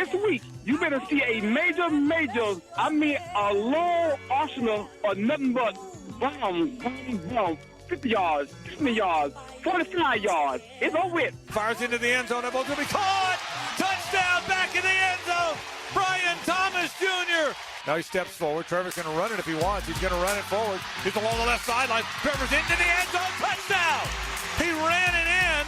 Next week, you better see a major, a low arsenal of nothing but bomb, 50 yards, 60 yards, 45 yards. It's over with. Fires into the end zone. That ball's going to be caught. Touchdown back in the end zone. Brian Thomas Jr. Now he steps forward. Trevor's going to run it if he wants. He's going to run it forward. He's along the left sideline. Trevor's into the end zone. Touchdown. He ran it in.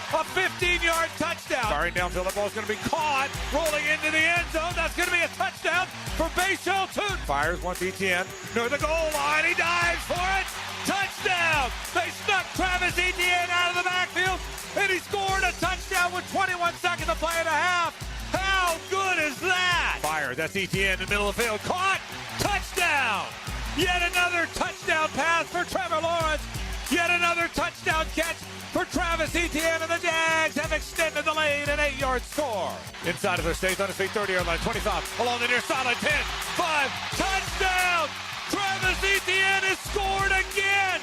A 15-yard touchdown. Firing downfield. That ball's going to be caught. Rolling into the end zone. That's going to be a touchdown for Bashal Tootin. Fires once Etienne. Near the goal line. He dives for it. Touchdown. They snuck Travis Etienne out of the backfield, and he scored a touchdown with 21 seconds to play and a half. How good is that? Fire. That's Etienne in the middle of the field. Caught. Touchdown. Yet another touchdown pass for Trevor Lawrence. Yet another touchdown catch for Travis Etienne, and the Jags have extended the lead, an 8-yard score. Inside of their stays on his feet, 30-yard line, 25, along the near sideline, 10, 5, touchdown! Travis Etienne has scored again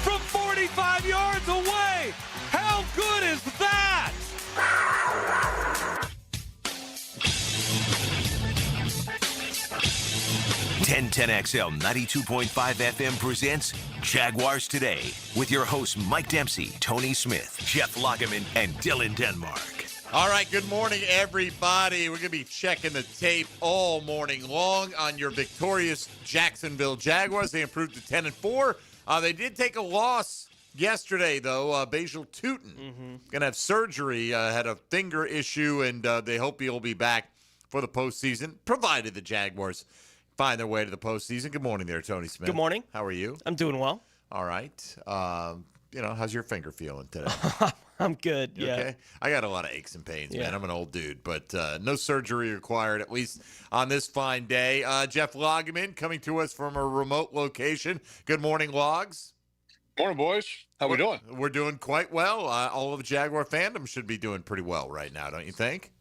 from 45 yards away. How good is that? 1010XL 92.5 FM presents Jaguars Today with your hosts Mike Dempsey, Tony Smith, Jeff Lageman, and Dylan Denmark. All right, good morning, everybody. We're going to be checking the tape all morning long on your victorious Jacksonville Jaguars. They improved to 10-4. They did take a loss yesterday, though. Bashal Tootin going to have surgery, had a finger issue, and they hope he'll be back for the postseason, provided the Jaguars find their way to the postseason. Good morning there, Tony Smith. Good morning. How are you? I'm doing well. All right. How's your finger feeling today? I'm good, You yeah. okay? I got a lot of aches and pains, man. I'm an old dude, but no surgery required, at least on this fine day. Jeff Lageman coming to us from a remote location. Good morning, Logs. Morning, boys. How we doing? We're doing quite well. All of Jaguar fandom should be doing pretty well right now, don't you think?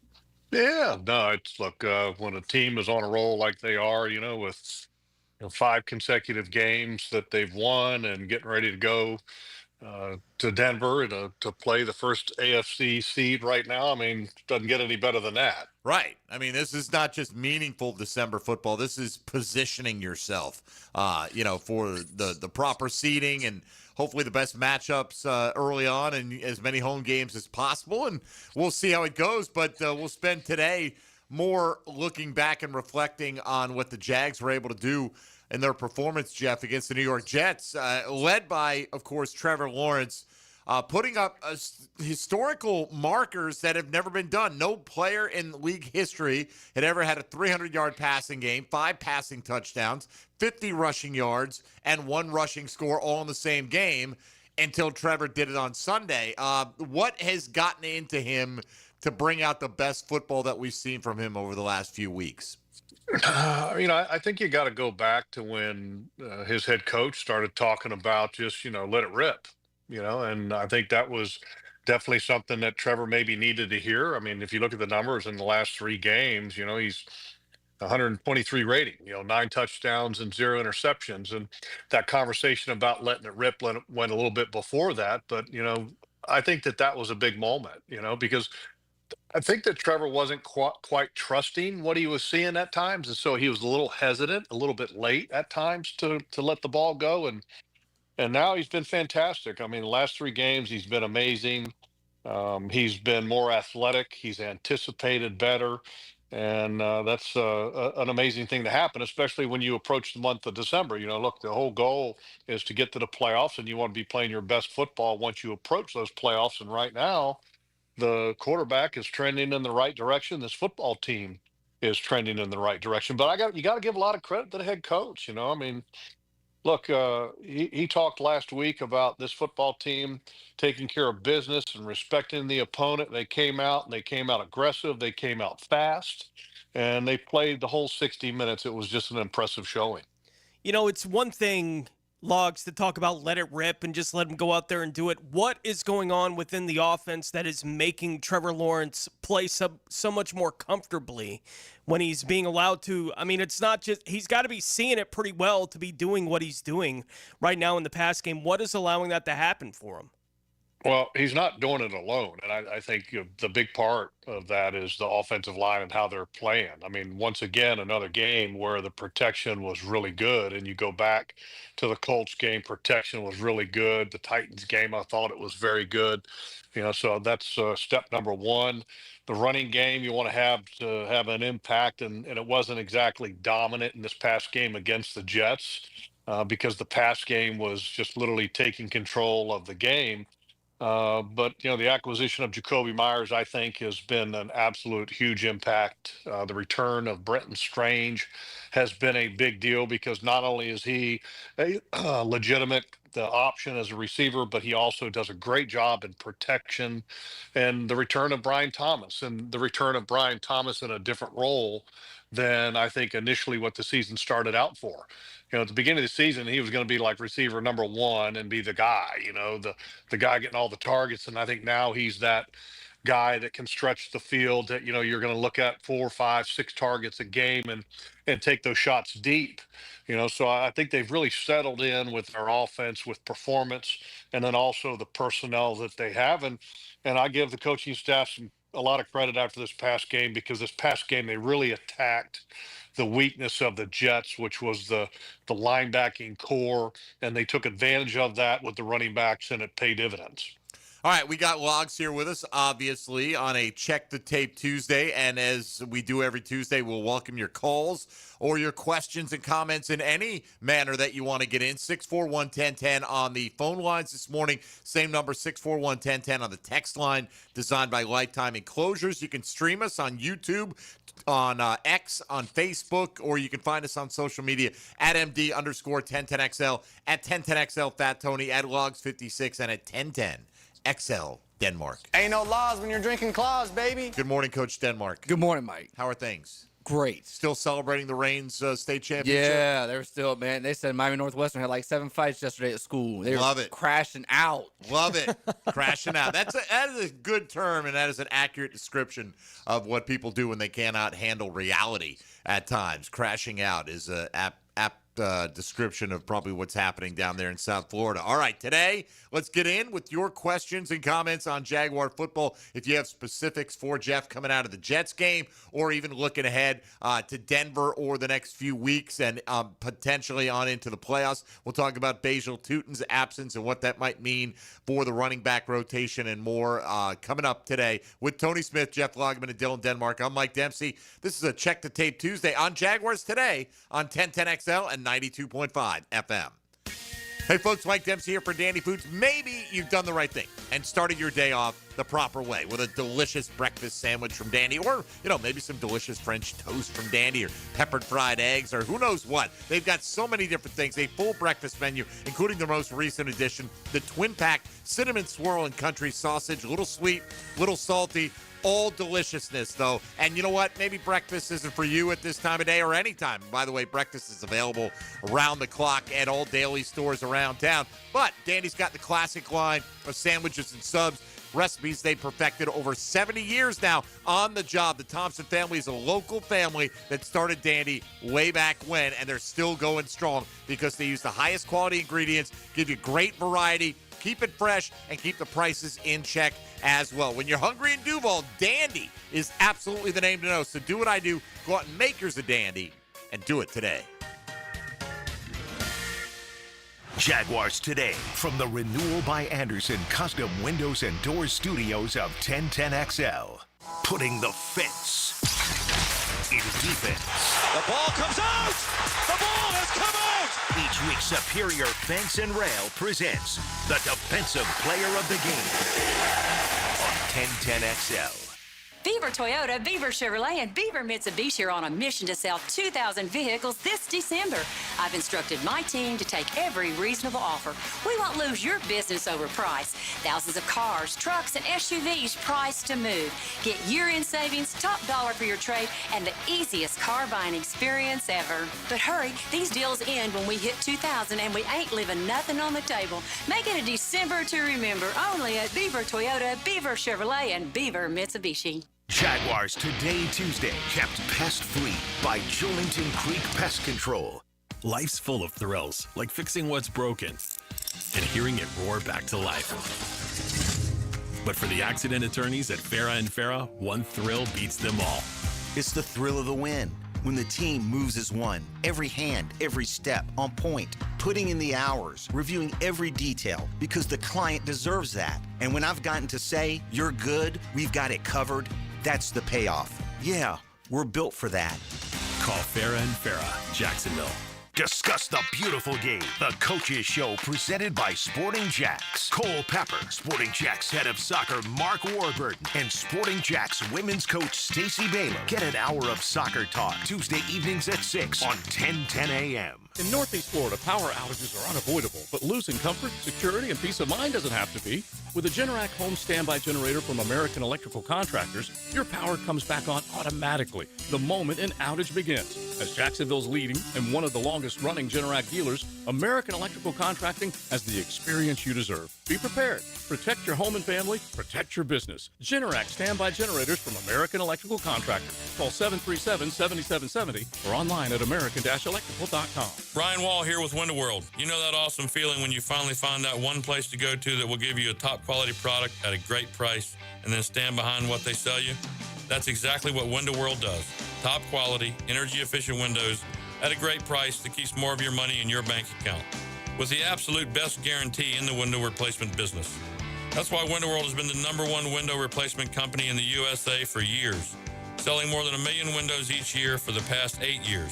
Yeah, no, it's look, when a team is on a roll like they are, with 5 consecutive games that they've won and getting ready to go to Denver to play the first AFC seed right now. I mean, it doesn't get any better than that. Right. I mean, this is not just meaningful December football. This is positioning yourself, for the proper seeding and hopefully the best matchups early on and as many home games as possible. And we'll see how it goes. But we'll spend today more looking back and reflecting on what the Jags were able to do in their performance, Jeff, against the New York Jets, led by, of course, Trevor Lawrence, putting up historical markers that have never been done. No player in league history had ever had a 300-yard passing game, 5 passing touchdowns, 50 rushing yards, and 1 rushing score all in the same game until Trevor did it on Sunday. What has gotten into him to bring out the best football that we've seen from him over the last few weeks? I think you got to go back to when his head coach started talking about just, let it rip, and I think that was definitely something that Trevor maybe needed to hear. I mean, if you look at the numbers in the last 3 games, he's 123 rating, 9 touchdowns and 0 interceptions. And that conversation about letting it rip went a little bit before that. But, I think that was a big moment, because I think that Trevor wasn't quite trusting what he was seeing at times. And so he was a little hesitant, a little bit late at times to let the ball go. And now he's been fantastic. I mean, the last 3 games, he's been amazing. He's been more athletic. He's anticipated better. And that's an amazing thing to happen, especially when you approach the month of December. Look, the whole goal is to get to the playoffs, and you want to be playing your best football once you approach those playoffs. And right now, the quarterback is trending in the right direction. This football team is trending in the right direction. But you got to give a lot of credit to the head coach. I mean, look, he talked last week about this football team taking care of business and respecting the opponent. They came out aggressive. They came out fast, and they played the whole 60 minutes. It was just an impressive showing. It's one thing, Logs, to talk about let it rip and just let him go out there and do it. What is going on within the offense that is making Trevor Lawrence play so much more comfortably when he's being allowed to? I mean, it's not just – he's got to be seeing it pretty well to be doing what he's doing right now in the pass game. What is allowing that to happen for him? Well, he's not doing it alone, and I think the big part of that is the offensive line and how they're playing. I mean, once again, another game where the protection was really good, and you go back to the Colts game, protection was really good. The Titans game, I thought it was very good. So that's step number one. The running game, you want to have an impact, and it wasn't exactly dominant in this past game against the Jets. Because the pass game was just literally taking control of the game. But the acquisition of Jacoby Myers, I think, has been an absolute huge impact. The return of Brenton Strange has been a big deal because not only is he a legitimate option as a receiver, but he also does a great job in protection. And the return of Brian Thomas, and the return of Brian Thomas in a different role than I think initially what the season started out for. At the beginning of the season, he was going to be like receiver number one and be the guy, the guy getting all the targets. And I think now he's that guy that can stretch the field that, you're going to look at 4, 5, 6 targets a game and take those shots deep. So I think they've really settled in with their offense, with performance, and then also the personnel that they have. And I give the coaching staff a lot of credit after this past game, because this past game they really attacked the weakness of the Jets, which was the linebacking core, and they took advantage of that with the running backs, and it paid dividends. All right, we got Logs here with us, obviously, on a Check the Tape Tuesday. And as we do every Tuesday, we'll welcome your calls or your questions and comments in any manner that you want to get in. 641-1010 on the phone lines this morning. Same number, 641-1010 on the text line, designed by Lifetime Enclosures. You can stream us on YouTube, on X, on Facebook, or you can find us on social media at MD_1010XL, at 1010XL Fat Tony, at Logs56, and at 1010XL Denmark. Ain't no laws when you're drinking claws, baby. Good morning, Coach Denmark. Good morning, Mike. How are things? Great. Still celebrating the Reigns state championship? Yeah, they're still, man. They said Miami Northwestern had like 7 fights yesterday at school. They Love were it. crashing out. Love it. Crashing out. That is a good term, and that is an accurate description of what people do when they cannot handle reality at times. Crashing out is an apt description of probably what's happening down there in South Florida. All right, today, let's get in with your questions and comments on Jaguar football. If you have specifics for Jeff coming out of the Jets game, or even looking ahead to Denver or the next few weeks and potentially on into the playoffs, we'll talk about Basil Tutin's absence and what that might mean for the running back rotation and more coming up today with Tony Smith, Jeff Lageman, and Dylan Denmark. I'm Mike Dempsey. This is a Check the Tape Tuesday on Jaguars Today on 1010XL and 92.5 FM. Hey, folks, Mike Dempsey here for Dandy Foods. Maybe you've done the right thing and started your day off the proper way with a delicious breakfast sandwich from Dandy, or, maybe some delicious French toast from Dandy, or peppered fried eggs, or who knows what. They've got so many different things, a full breakfast menu, including the most recent addition, the twin pack cinnamon swirl and country sausage, little sweet, little salty, all deliciousness, though. And you know what? Maybe breakfast isn't for you at this time of day or any time. By the way, breakfast is available around the clock at all daily stores around town. But Dandy's got the classic line of sandwiches and subs, recipes they perfected over 70 years now on the job. The Thompson family is a local family that started Dandy way back when, and they're still going strong because they use the highest quality ingredients, give you great variety, keep it fresh, and keep the prices in check as well. When you're hungry in Duval, Dandy is absolutely the name to know. So do what I do. Go out and make yours a Dandy, and do it today. Jaguars Today from the Renewal by Anderson Custom Windows and Doors Studios of 1010XL. Putting the fence in defense. The ball comes out! The ball has come out! Each week, Superior Fence and Rail presents the Defensive Player of the Game on 1010XL. Beaver Toyota, Beaver Chevrolet, and Beaver Mitsubishi are on a mission to sell 2,000 vehicles this December. I've instructed my team to take every reasonable offer. We won't lose your business over price. Thousands of cars, trucks, and SUVs priced to move. Get year-end savings, top dollar for your trade, and the easiest car buying experience ever. But hurry, these deals end when we hit 2,000, and we ain't leaving nothing on the table. Make it a December to remember, only at Beaver Toyota, Beaver Chevrolet, and Beaver Mitsubishi. Jaguars Today Tuesday, kept pest-free by Julington Creek Pest Control. Life's full of thrills, like fixing what's broken and hearing it roar back to life. But for the accident attorneys at Farah & Farah, one thrill beats them all. It's the thrill of the win. When the team moves as one, every hand, every step, on point, putting in the hours, reviewing every detail, because the client deserves that. And when I've gotten to say, you're good, we've got it covered, that's the payoff. Yeah, we're built for that. Call Farah & Farah, Jacksonville. Discuss the beautiful game. The Coaches Show presented by Sporting Jacks. Cole Pepper, Sporting Jacks head of soccer Mark Warburton, and Sporting Jacks women's coach Stacey Baylor. Get an hour of soccer talk Tuesday evenings at 6 on 1010 a.m. In Northeast Florida, power outages are unavoidable, but losing comfort, security, and peace of mind doesn't have to be. With a Generac home standby generator from American Electrical Contractors, your power comes back on automatically the moment an outage begins. As Jacksonville's leading and one of the longest-running Generac dealers, American Electrical Contracting has the experience you deserve. Be prepared. Protect your home and family. Protect your business. Generac standby generators from American Electrical Contractors. Call 737-7770 or online at american-electrical.com. Brian Wall here with Window World. You know that awesome feeling when you finally find that one place to go to that will give you a top quality product at a great price and then stand behind what they sell you? That's exactly what Window World does. Top quality, energy efficient windows at a great price that keeps more of your money in your bank account. With the absolute best guarantee in the window replacement business. That's why Window World has been the #1 window replacement company in the USA for years, selling more than 1 million windows each year for the past 8 years.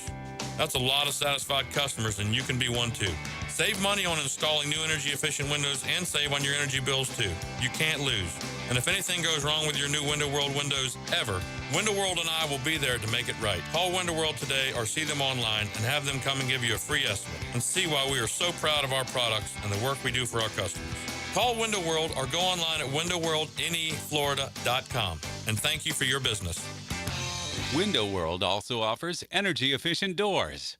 That's a lot of satisfied customers, and you can be one too. Save money on installing new energy-efficient windows and save on your energy bills too. You can't lose. And if anything goes wrong with your new Window World windows ever, Window World and I will be there to make it right. Call Window World today or see them online and have them come and give you a free estimate and see why we are so proud of our products and the work we do for our customers. Call Window World or go online at windowworldneflorida.com. And thank you for your business. Window World also offers energy-efficient doors.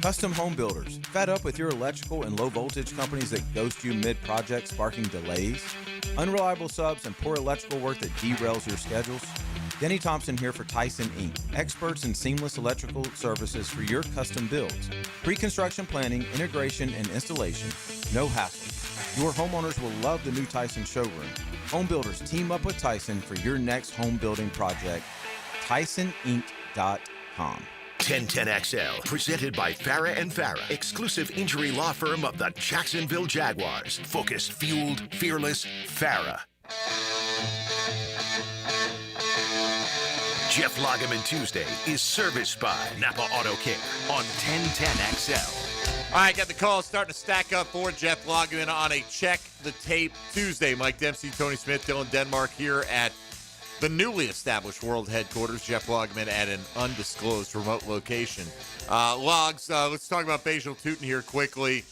Custom home builders, fed up with your electrical and low voltage companies that ghost you mid-project, sparking delays? Unreliable subs and poor electrical work that derails your schedules? Denny Thompson here for Tyson Inc., experts in seamless electrical services for your custom builds. Pre-construction planning, integration, and installation, no hassle. Your homeowners will love the new Tyson showroom. Home builders team up with Tyson for your next home building project. TysonInc.com. 1010XL, presented by Farah & Farah, exclusive injury law firm of the Jacksonville Jaguars. Focused, fueled, fearless, Farah. Jeff Lageman Tuesday is serviced by Napa Auto Care on 1010XL. All right, got the calls starting to stack up for Jeff Lageman on a Check the Tape Tuesday. Mike Dempsey, Tony Smith, Dylan Denmark here at the newly established world headquarters. Jeff Lageman at an undisclosed remote location. Logs, let's talk about Basil Tootin here quickly.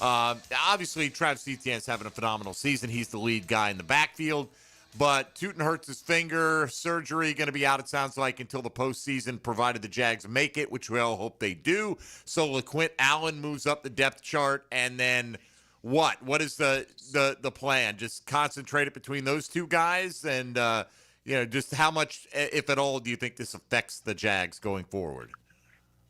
Obviously, Travis Etienne's having a phenomenal season. He's the lead guy in the backfield. But Tootin hurts his finger. Surgery going to be out, it sounds like, until the postseason, provided the Jags make it, which we all hope they do. So LaQuint Allen moves up the depth chart. And then what? What is the plan? Just concentrate it between those two guys? And, just how much, if at all, do you think this affects the Jags going forward?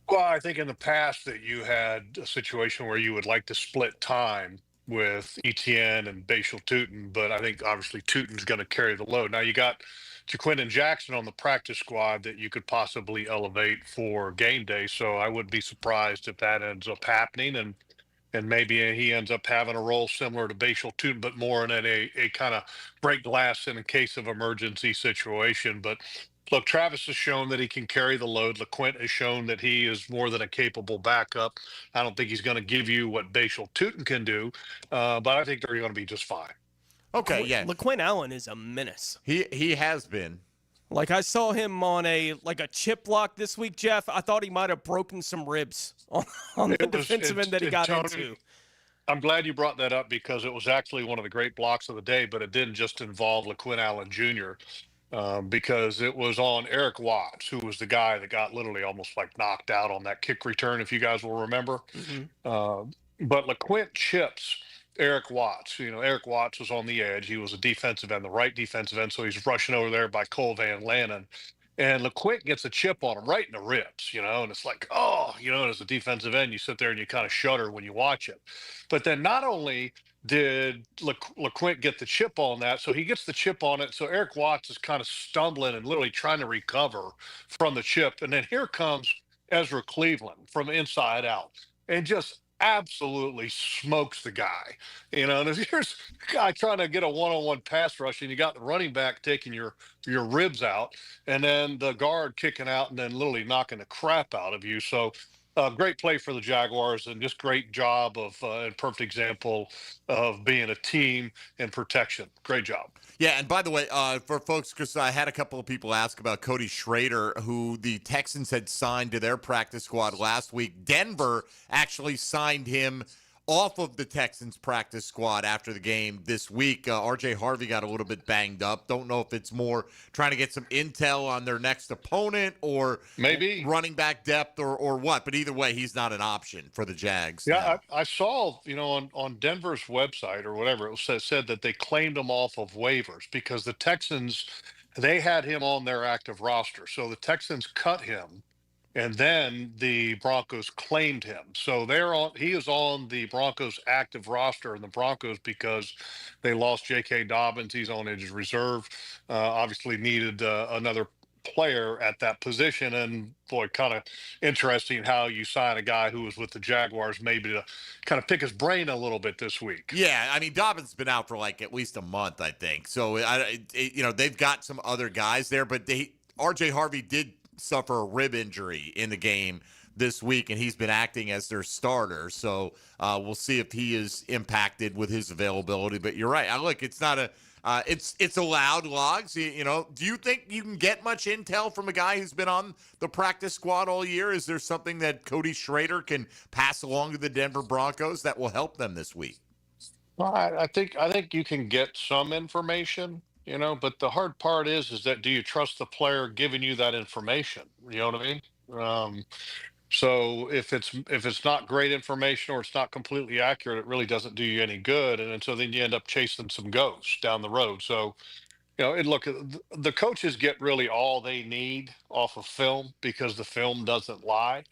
Well, I think in the past that you had a situation where you would like to split time with Etienne and Basil Tootin, but I think obviously Tootin's going to carry the load. Now you got Jaquindon Jackson on the practice squad that you could possibly elevate for game day, so I wouldn't be surprised if that ends up happening, and maybe he ends up having a role similar to Basil Tootin, but more in a kind of break glass in case of emergency situation. But look, Travis has shown that he can carry the load. LaQuint has shown that he is more than a capable backup. I don't think he's going to give you what Basil Tootin can do, but I think they're going to be just fine. Okay, yeah. LaQuint Allen is a menace. He has been. Like, I saw him on a chip block this week, Jeff. I thought he might have broken some ribs on the defensive end that he got into. I'm glad you brought that up because it was actually one of the great blocks of the day, but it didn't just involve LaQuint Allen Jr., because it was on Eric Watts, who was the guy that got literally almost like knocked out on that kick return, if you guys will remember. Mm-hmm. But LaQuint chips Eric Watts. Eric Watts was on the edge. He was a defensive end, the right defensive end, so he's rushing over there by Cole Van Lanen. And LaQuint gets a chip on him right in the ribs, and it's like, and as a defensive end, you sit there and you kind of shudder when you watch it. But then not only did LeQuint get the chip on that? So he gets the chip on it. So Eric Watts is kind of stumbling and literally trying to recover from the chip. And then here comes Ezra Cleveland from inside out and just absolutely smokes the guy. And if here's a guy trying to get a one-on-one pass rush and you got the running back taking your ribs out and then the guard kicking out and then literally knocking the crap out of you. So great play for the Jaguars and just great job of and perfect example of being a team and protection. Great job. Yeah, and by the way, for folks, because I had a couple of people ask about Cody Schrader, who the Texans had signed to their practice squad last week. Denver actually signed him off of the Texans practice squad after the game this week. RJ Harvey got a little bit banged up. Don't know if it's more trying to get some intel on their next opponent or maybe running back depth or what. But either way, he's not an option for the Jags. Yeah, I saw, on Denver's website or whatever, it said that they claimed him off of waivers because the Texans, they had him on their active roster. So the Texans cut him and then the Broncos claimed him. So he is on the Broncos active roster, and the Broncos, because they lost J.K. Dobbins, he's on his reserve, obviously needed another player at that position. And boy, kind of interesting how you sign a guy who was with the Jaguars maybe to kind of pick his brain a little bit this week. Yeah, I mean, Dobbins has been out for like at least a month, I think. So they've got some other guys there, but RJ Harvey did suffer a rib injury in the game this week, and he's been acting as their starter. So we'll see if he is impacted with his availability. But you're right. Look, it's not a it's allowed, Logs. Do you think you can get much intel from a guy who's been on the practice squad all year? Is there something that Cody Schrader can pass along to the Denver Broncos that will help them this week? Well, I think you can get some information, but the hard part is that do you trust the player giving you that information? You know what I mean? So if it's not great information or it's not completely accurate, it really doesn't do you any good. And so then you end up chasing some ghosts down the road. So and look, the coaches get really all they need off of film because the film doesn't lie.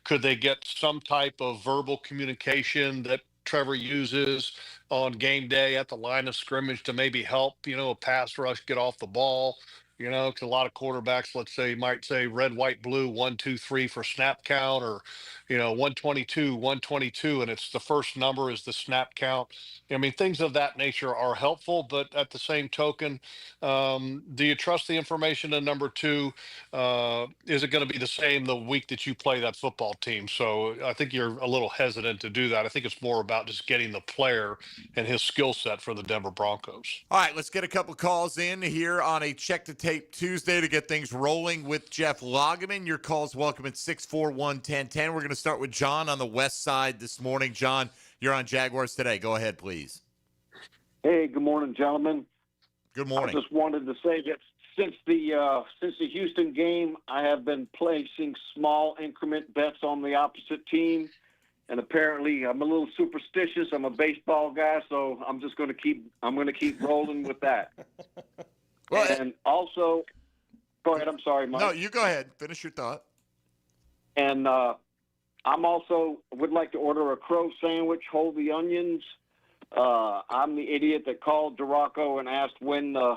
Could they get some type of verbal communication that Trevor uses on game day at the line of scrimmage to maybe help, a pass rush get off the ball? 'Cause a lot of quarterbacks, let's say, might say red, white, blue, 1, 2, 3 for snap count, or 122, 122, and it's the first number is the snap count. I mean, things of that nature are helpful, but at the same token, do you trust the information? And number two, is it going to be the same the week that you play that football team? So I think you're a little hesitant to do that. I think it's more about just getting the player and his skill set for the Denver Broncos. All right, let's get a couple calls in here on a Check the Tape Tuesday to get things rolling with Jeff Lageman. Your call's welcome at 641-1010. We're going to start with John on the west side this morning. John, you're on Jaguars Today. Go ahead, please. Hey, good morning, gentlemen. Good morning. I just wanted to say that since the Houston game, I have been placing small increment bets on the opposite team, and apparently I'm a little superstitious. I'm a baseball guy, so I'm just going to keep rolling with that. Well, and also, go ahead. I'm sorry, Mike. No, you go ahead. Finish your thought. And I'm also would like to order a crow sandwich, hold the onions. I'm the idiot that called Duraco and asked when the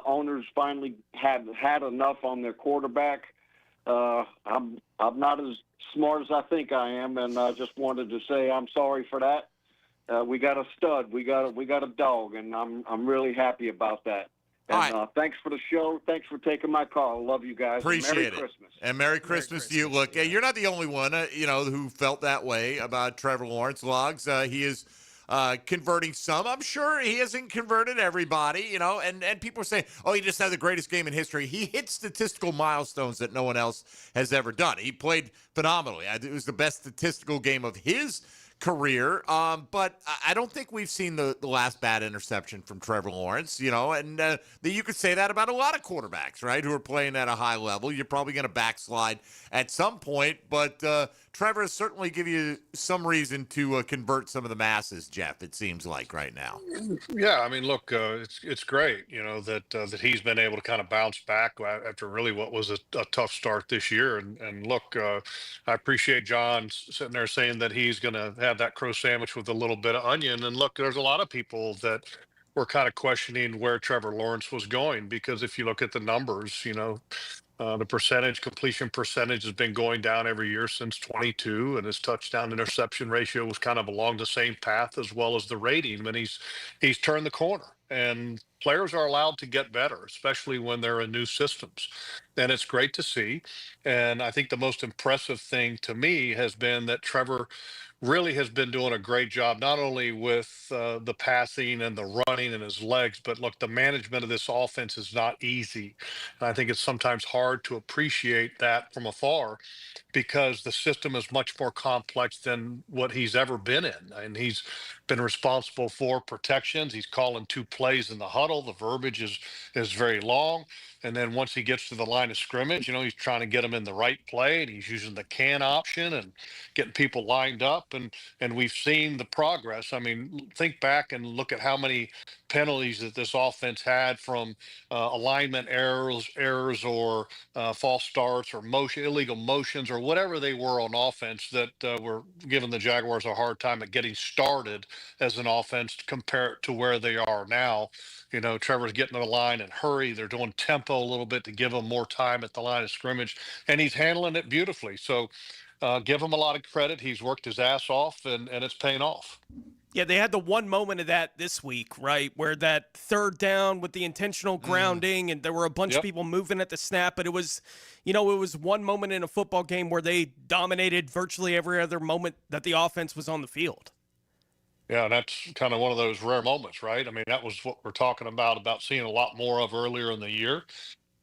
owners finally had enough on their quarterback. I'm not as smart as I think I am, and I just wanted to say I'm sorry for that. We got a stud, we got a dog, and I'm really happy about that. And thanks for the show. Thanks for taking my call. Love you guys. Appreciate Merry it. Christmas. And Merry Christmas to you. Look, you're not the only one, who felt that way about Trevor Lawrence. Logs. He is converting some. I'm sure he hasn't converted everybody, and people are saying, oh, he just had the greatest game in history. He hit statistical milestones that no one else has ever done. He played phenomenally. It was the best statistical game of his career, but I don't think we've seen the last bad interception from Trevor Lawrence, and you could say that about a lot of quarterbacks, right, who are playing at a high level. You're probably going to backslide at some point, but Trevor has certainly give you some reason to convert some of the masses, Jeff, it seems like right now. Yeah, I mean, look, it's great, that he's been able to kind of bounce back after really what was a tough start this year. And look, I appreciate John sitting there saying that he's going to have have that crow sandwich with a little bit of onion. And look, there's a lot of people that were kind of questioning where Trevor Lawrence was going, because if you look at the numbers, the completion percentage has been going down every year since 22, and his touchdown interception ratio was kind of along the same path, as well as the rating. And he's turned the corner, and players are allowed to get better, especially when they're in new systems. And it's great to see. And I think the most impressive thing to me has been that Trevor really has been doing a great job, not only with the passing and the running and his legs, but look, the management of this offense is not easy. And I think it's sometimes hard to appreciate that from afar, because the system is much more complex than what he's ever been in. And he's been responsible for protections. He's calling 2 plays in the huddle. The verbiage is very long. And then once he gets to the line of scrimmage, he's trying to get them in the right play, and he's using the can option and getting people lined up. And we've seen the progress. I mean, think back and look at how many penalties that this offense had from alignment errors or false starts or illegal motions or whatever they were on offense that were giving the Jaguars a hard time at getting started as an offense compared to where they are now. Trevor's getting to the line and hurry. They're doing tempo a little bit to give him more time at the line of scrimmage, and he's handling it beautifully. So give him a lot of credit. He's worked his ass off, and it's paying off. Yeah, they had the one moment of that this week, right, where that third down with the intentional grounding, and there were a bunch of people moving at the snap, but it was one moment in a football game where they dominated virtually every other moment that the offense was on the field. Yeah, that's kind of one of those rare moments, right? I mean, that was what we're talking about seeing a lot more of earlier in the year.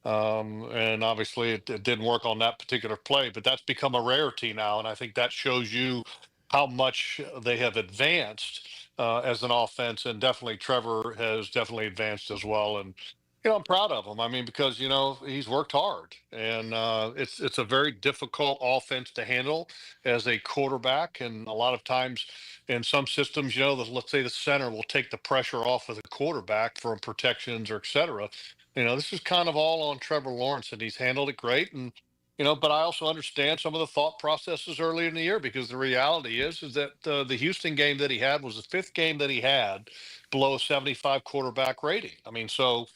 And obviously it didn't work on that particular play, but that's become a rarity now. And I think that shows you how much they have advanced as an offense. And definitely Trevor has definitely advanced as well. And, I'm proud of him. I mean, because, he's worked hard, and it's a very difficult offense to handle as a quarterback. And a lot of times in some systems, let's say the center will take the pressure off of the quarterback from protections or et cetera. This is kind of all on Trevor Lawrence, and he's handled it great. And, but I also understand some of the thought processes earlier in the year, because the reality is that the Houston game that he had was the 5th game that he had below a 75 quarterback rating. I mean, so,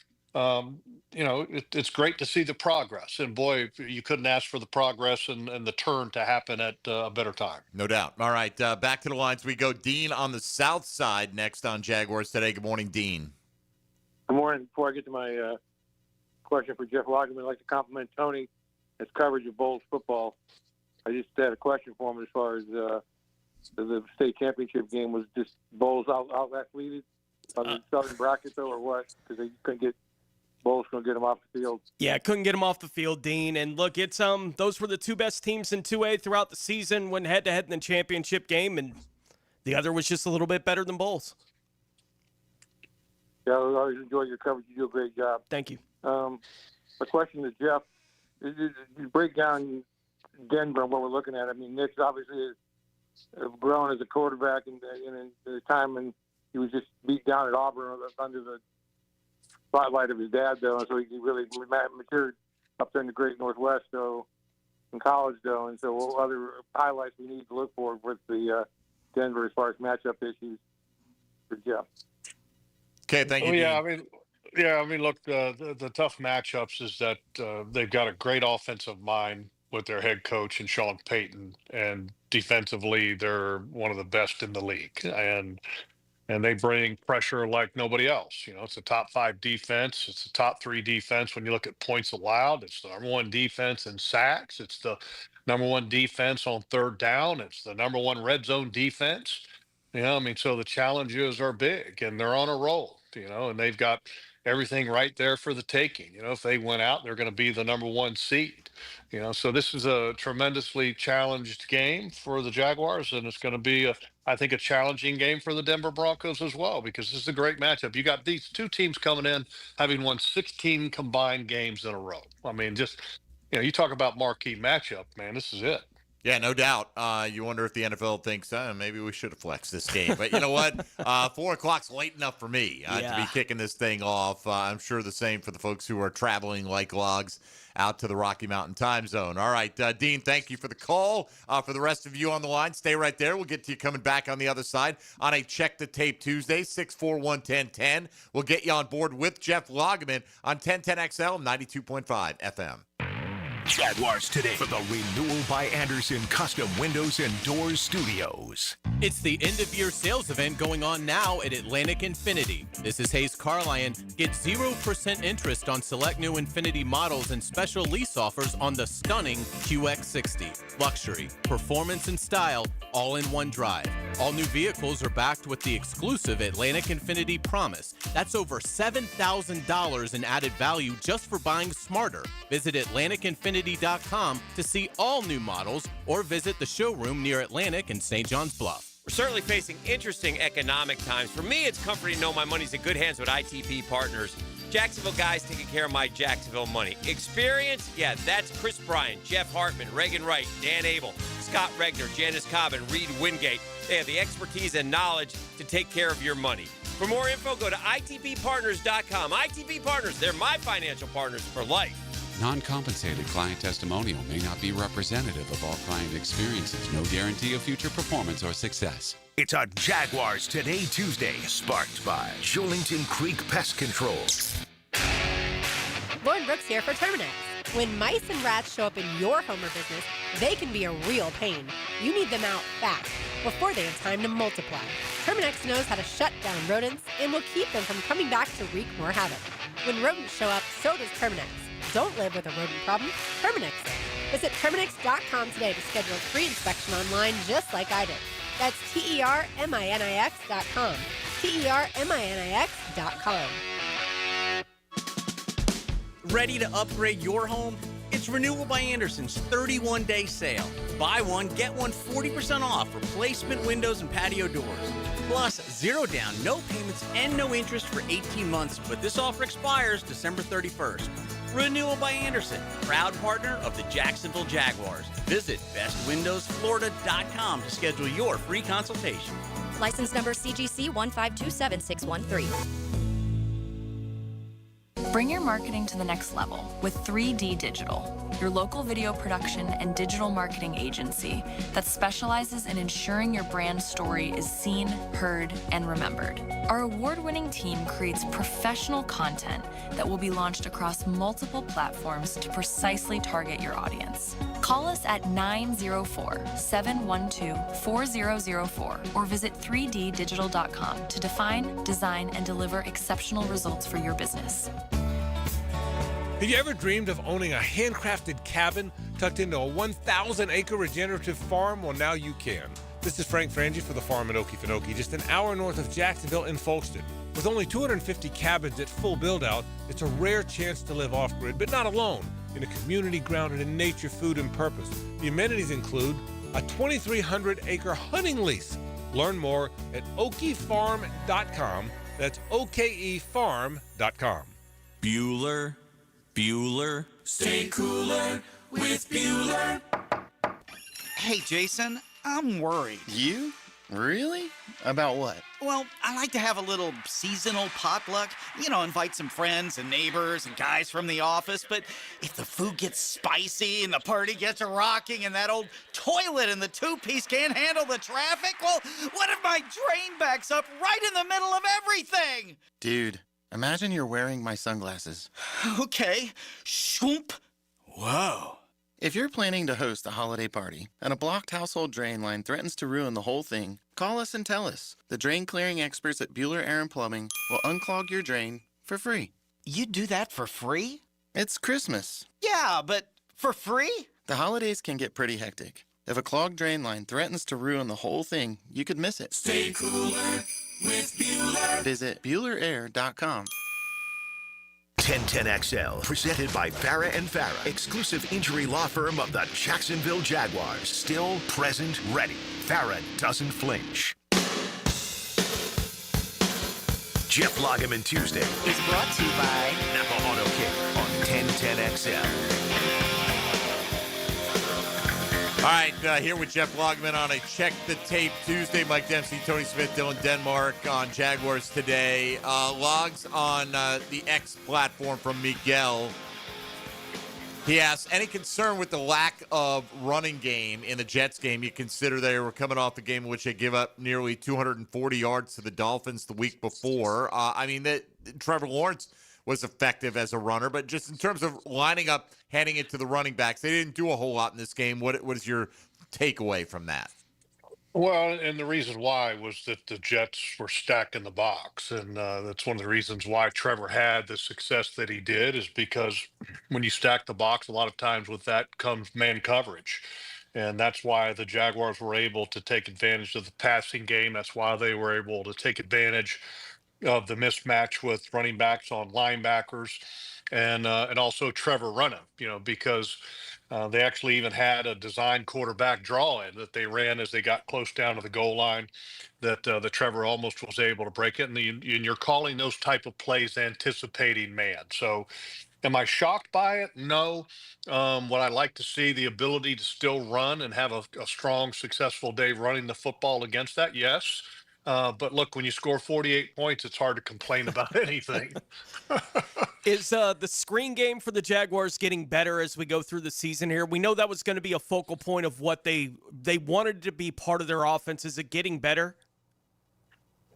it's great to see the progress. And boy, you couldn't ask for the progress and the turn to happen at a better time. No doubt. All right, back to the lines we go. Dean on the south side next on Jaguars Today. Good morning, Dean. Good morning. Before I get to my question for Jeff Lageman, I'd like to compliment Tony his coverage of Bulls football. I just had a question for him as far as the state championship game. Was just Bulls out-athleted on the southern bracket, though, or what? Because they couldn't get Bulls going to get them off the field. Yeah, couldn't get them off the field, Dean. And look, it's those were the 2 best teams in 2A throughout the season, went head-to-head in the championship game, and the other was just a little bit better than Bulls. Yeah, I always enjoy your coverage. You do a great job. Thank you. My question to Jeff is, you break down Denver and what we're looking at. I mean, Nick's obviously has grown as a quarterback in the time when he was just beat down at Auburn under the spotlight of his dad, though, and so he really matured up there in the Great Northwest, though, in college, though. And so what other highlights we need to look for with the Denver as far as matchup issues for Jeff? Okay, thank you. I mean, look, the tough matchups is that they've got a great offensive mind with their head coach and Sean Payton, and defensively they're one of the best in the league, and they bring pressure like nobody else. It's a top 5 defense. It's a top 3 defense when you look at points allowed. It's the number 1 defense in sacks. It's the number 1 defense on third down. It's the number 1 red zone defense. I mean, so the challenges are big, and they're on a roll, and they've got everything right there for the taking. If they went out, they're going to be the number 1 seed. So this is a tremendously challenged game for the Jaguars, and it's going to be, I think, a challenging game for the Denver Broncos as well, because this is a great matchup. You got these 2 teams coming in having won 16 combined games in a row. I mean, just, you talk about marquee matchup, man, this is it. Yeah, no doubt. You wonder if the NFL thinks maybe we should have flexed this game. But you know what? 4 o'clock's late enough for me to be kicking this thing off. I'm sure the same for the folks who are traveling like logs out to the Rocky Mountain time zone. All right, Dean, thank you for the call. For the rest of you on the line, stay right there. We'll get to you coming back on the other side on a Check the Tape Tuesday, 641-1010. We'll get you on board with Jeff Lageman on 1010XL 92.5 FM. Jaguars Today for the Renewal by Andersen Custom Windows and Doors Studios. It's the end-of-year sales event going on now at Atlantic Infinity. This is Hayes Carlyon. Get 0% interest on select new Infinity models and special lease offers on the stunning QX60. Luxury, performance, and style, all in one drive. All new vehicles are backed with the exclusive Atlantic Infinity Promise. That's over $7,000 in added value just for buying smarter. Visit AtlanticInfinity.com to see all new models or visit the showroom near Atlantic and St. John's Bluff. We're certainly facing interesting economic times. For me, it's comforting to know my money's in good hands with ITP Partners. Jacksonville guys taking care of my Jacksonville money. Experience? Yeah, that's Chris Bryan, Jeff Hartman, Reagan Wright, Dan Abel, Scott Regner, Janice Cobb, and Reed Wingate. They have the expertise and knowledge to take care of your money. For more info, go to ITPPartners.com. ITP Partners, they're my financial partners for life. Non-compensated client testimonial may not be representative of all client experiences. No guarantee of future performance or success. It's a Jaguars Today Tuesday, sparked by Shulington Creek Pest Control. Lauren Brooks here for Terminix. When mice and rats show up in your home or business, they can be a real pain. You need them out fast, before they have time to multiply. Terminix knows how to shut down rodents and will keep them from coming back to wreak more havoc. When rodents show up, so does Terminix. Don't live with a rodent problem, Terminix it. Visit Terminix.com today to schedule a free inspection online just like I did. That's TERMINIX.com. TERMINIX.com. Ready to upgrade your home? It's Renewal by Andersen's 31-day sale. Buy one, get one 40% off replacement windows and patio doors. Plus, 0 down, no payments, and no interest for 18 months. But this offer expires December 31st. Renewal by Andersen, proud partner of the Jacksonville Jaguars. Visit bestwindowsflorida.com to schedule your free consultation. License number CGC 1527613. Bring your marketing to the next level with 3D Digital, your local video production and digital marketing agency that specializes in ensuring your brand story is seen, heard, and remembered. Our award-winning team creates professional content that will be launched across multiple platforms to precisely target your audience. Call us at 904-712-4004 or visit 3ddigital.com to define, design, and deliver exceptional results for your business. Have you ever dreamed of owning a handcrafted cabin tucked into a 1,000-acre regenerative farm? Well, now you can. This is Frank Frangie for the farm in Okefenokee, just an hour north of Jacksonville in Folkston. With only 250 cabins at full build-out, it's a rare chance to live off-grid, but not alone, in a community grounded in nature, food, and purpose. The amenities include a 2,300-acre hunting lease. Learn more at okefarm.com. That's okefarm.com. Bueller. Stay cooler with Bueller. Hey, Jason, I'm worried. You? Really? About what? Well, I like to have a little seasonal potluck. You know, invite some friends and neighbors and guys from the office. But if the food gets spicy and the party gets rocking and that old toilet in the two-piece can't handle the traffic, well, what if my drain backs up right in the middle of everything? Dude, imagine you're wearing my sunglasses. Okay. Shoomp. Whoa. If you're planning to host a holiday party and a blocked household drain line threatens to ruin the whole thing, call us and tell us. The drain clearing experts at Bueller Air & Plumbing will unclog your drain for free. You do that for free? It's Christmas. Yeah, but for free? The holidays can get pretty hectic. If a clogged drain line threatens to ruin the whole thing, you could miss it. Stay cooler with Bueller. Visit BuellerAir.com. 1010XL, presented by Farah & Farah, exclusive injury law firm of the Jacksonville Jaguars. Still, present, ready. Farah doesn't flinch. Jeff Lageman Tuesday is brought to you by Napa Auto Care on 1010XL. All right, here with Jeff Lageman on a Check the Tape Tuesday. Mike Dempsey, Tony Smith, Dylan Denmark on Jaguars Today. Logs on the X platform from Miguel. He asks, any concern with the lack of running game in the Jets game? You consider they were coming off the game in which they give up nearly 240 yards to the Dolphins the week before. Trevor Lawrence was effective as a runner, but just in terms of lining up, handing it to the running backs, they didn't do a whole lot in this game. What is your takeaway from that? Well, and the reason why was that the Jets were stacked in the box. And that's one of the reasons why Trevor had the success that he did, is because when you stack the box, a lot of times with that comes man coverage. And that's why the Jaguars were able to take advantage of the passing game. That's why they were able to take advantage of the mismatch with running backs on linebackers, and also Trevor running, because they actually even had a design quarterback draw in that they ran as they got close down to the goal line, that the Trevor almost was able to break it. And you're calling those type of plays anticipating man. So am I shocked by it? No. Would I like to see the ability to still run and have a strong, successful day running the football against that? Yes. But look, when you score 48 points, it's hard to complain about anything. Is the screen game for the Jaguars getting better as we go through the season here? We know that was going to be a focal point of what they wanted to be part of their offense. Is it getting better?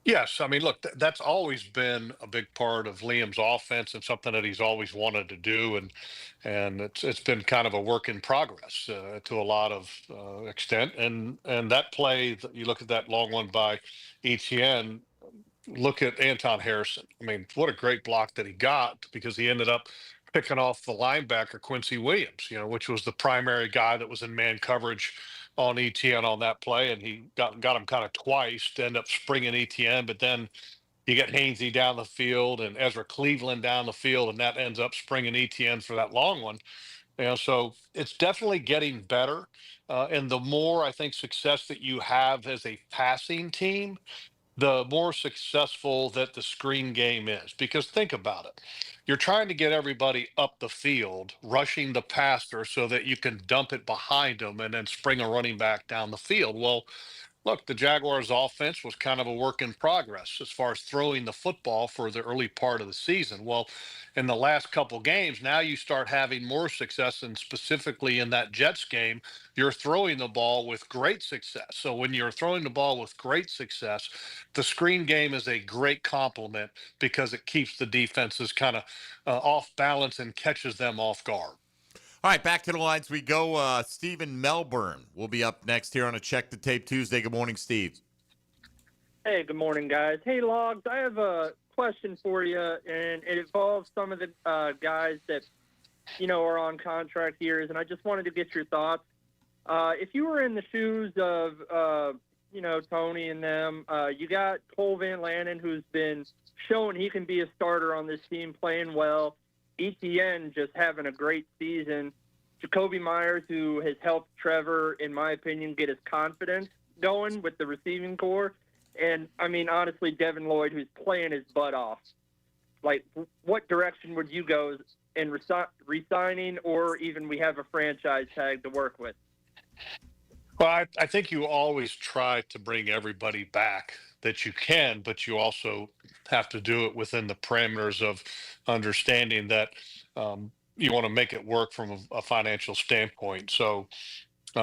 Yes, I mean, look, that's always been a big part of Liam's offense and something that he's always wanted to do, and it's been kind of a work in progress to a lot of extent. And that play, you look at that long one by ETN. Look at Anton Harrison. I mean, what a great block that he got, because he ended up picking off the linebacker Quincy Williams, which was the primary guy that was in man coverage on ETN on that play, and he got him kind of twice to end up springing ETN. But then you get Hainsey down the field and Ezra Cleveland down the field, and that ends up springing ETN for that long one. So it's definitely getting better. And the more, I think, success that you have as a passing team, the more successful that the screen game is. Because think about it. You're trying to get everybody up the field, rushing the passer so that you can dump it behind them and then spring a running back down the field. Well, look, the Jaguars' offense was kind of a work in progress as far as throwing the football for the early part of the season. Well, in the last couple games, now you start having more success, and specifically in that Jets game, you're throwing the ball with great success. So when you're throwing the ball with great success, the screen game is a great complement, because it keeps the defenses kind of off balance and catches them off guard. All right, back to the lines we go. Steve Melbourne will be up next here on a Check the Tape Tuesday. Good morning, Steve. Hey, good morning, guys. Hey, Logs, I have a question for you, and it involves some of the guys that, are on contract years, and I just wanted to get your thoughts. If you were in the shoes of, Tony and them, you got Cole Van Lannon, who's been showing he can be a starter on this team, playing well. ETN just having a great season. Jacoby Myers, who has helped Trevor, in my opinion, get his confidence going with the receiving core. And, I mean, honestly, Devin Lloyd, who's playing his butt off. Like, what direction would you go in resigning, or even we have a franchise tag to work with? Well, I think you always try to bring everybody back that you can, but you also have to do it within the parameters of understanding that you want to make it work from a financial standpoint. So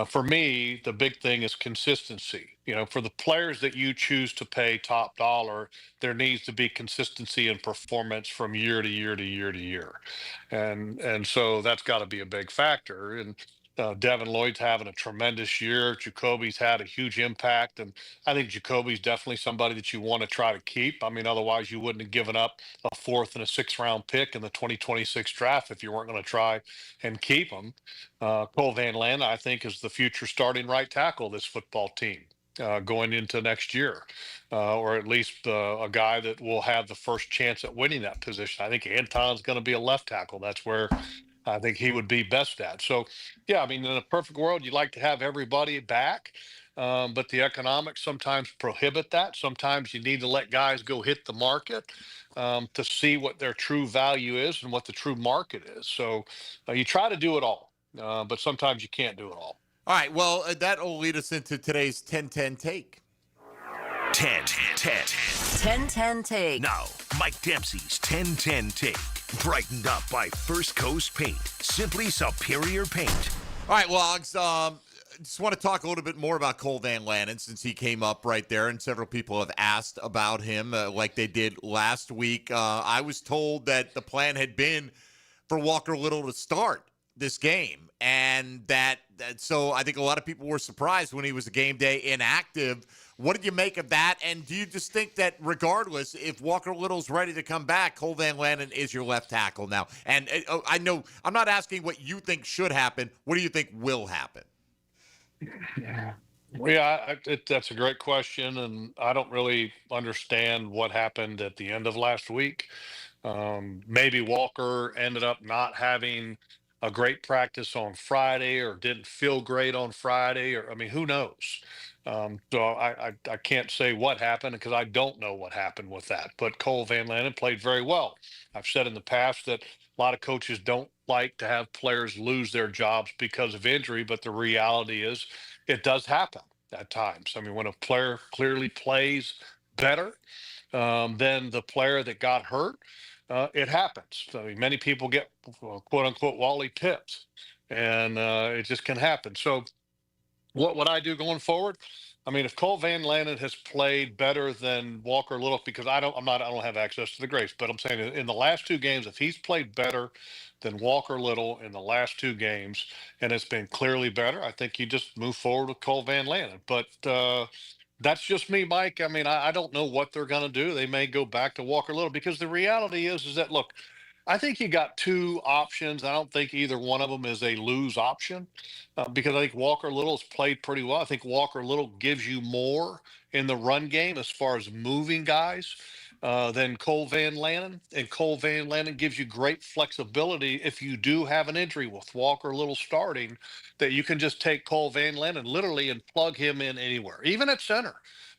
for me, the big thing is consistency. For the players that you choose to pay top dollar, there needs to be consistency in performance from year to year to year to year. And so that's got to be a big factor. And Devin Lloyd's having a tremendous year. Jacoby's had a huge impact, and I think Jacoby's definitely somebody that you want to try to keep. I mean, otherwise you wouldn't have given up a 4th and a 6th round pick in the 2026 draft if you weren't going to try and keep him. Cole Van Lannon, I think, is the future starting right tackle of this football team going into next year, or at least a guy that will have the first chance at winning that position. I think Anton's going to be a left tackle. That's where I think he would be best at. So, yeah, I mean, in a perfect world, you'd like to have everybody back, but the economics sometimes prohibit that. Sometimes you need to let guys go hit the market to see what their true value is and what the true market is. So you try to do it all, but sometimes you can't do it all. All right, well, that'll lead us into today's 10-10 take. 10-10. 10-10 take. Now, Mike Dempsey's 10-10 take. Brightened up by First Coast Paint. Simply superior paint. All right, Logs, just want to talk a little bit more about Cole Van Lanen since he came up right there, and several people have asked about him like they did last week. I was told that the plan had been for Walker Little to start this game, and so I think a lot of people were surprised when he was a game day inactive. What did you make of that? And do you just think that regardless, if Walker Little's ready to come back, Cole Van Lanen is your left tackle now? And I know I'm not asking what you think should happen. What do you think will happen? Yeah, that's a great question, and I don't really understand what happened at the end of last week. Maybe Walker ended up not having a great practice on Friday, or didn't feel great on Friday, or I mean, who knows? So I can't say what happened because I don't know what happened with that. But Cole Van Lanen played very well. I've said in the past that a lot of coaches don't like to have players lose their jobs because of injury, but the reality is it does happen at times. I mean, when a player clearly plays better than the player that got hurt, it happens. I mean, many people get quote unquote Wally pipped, and it just can happen. So, what would I do going forward? I mean, if Cole Van Lanen has played better than Walker Little, because I don't have access to the grades, but I'm saying in the last two games, if he's played better than Walker Little in the last two games, and it's been clearly better, I think you just move forward with Cole Van Lanen. But that's just me, Mike. I mean, I don't know what they're going to do. They may go back to Walker Little, because the reality is that, look, I think you got two options. I don't think either one of them is a lose option, because I think Walker Little's played pretty well. I think Walker Little gives you more in the run game as far as moving guys than Cole Van Lanen. And Cole Van Lanen gives you great flexibility if you do have an injury with Walker Little starting, that you can just take Cole Van Lanen literally and plug him in anywhere, even at center.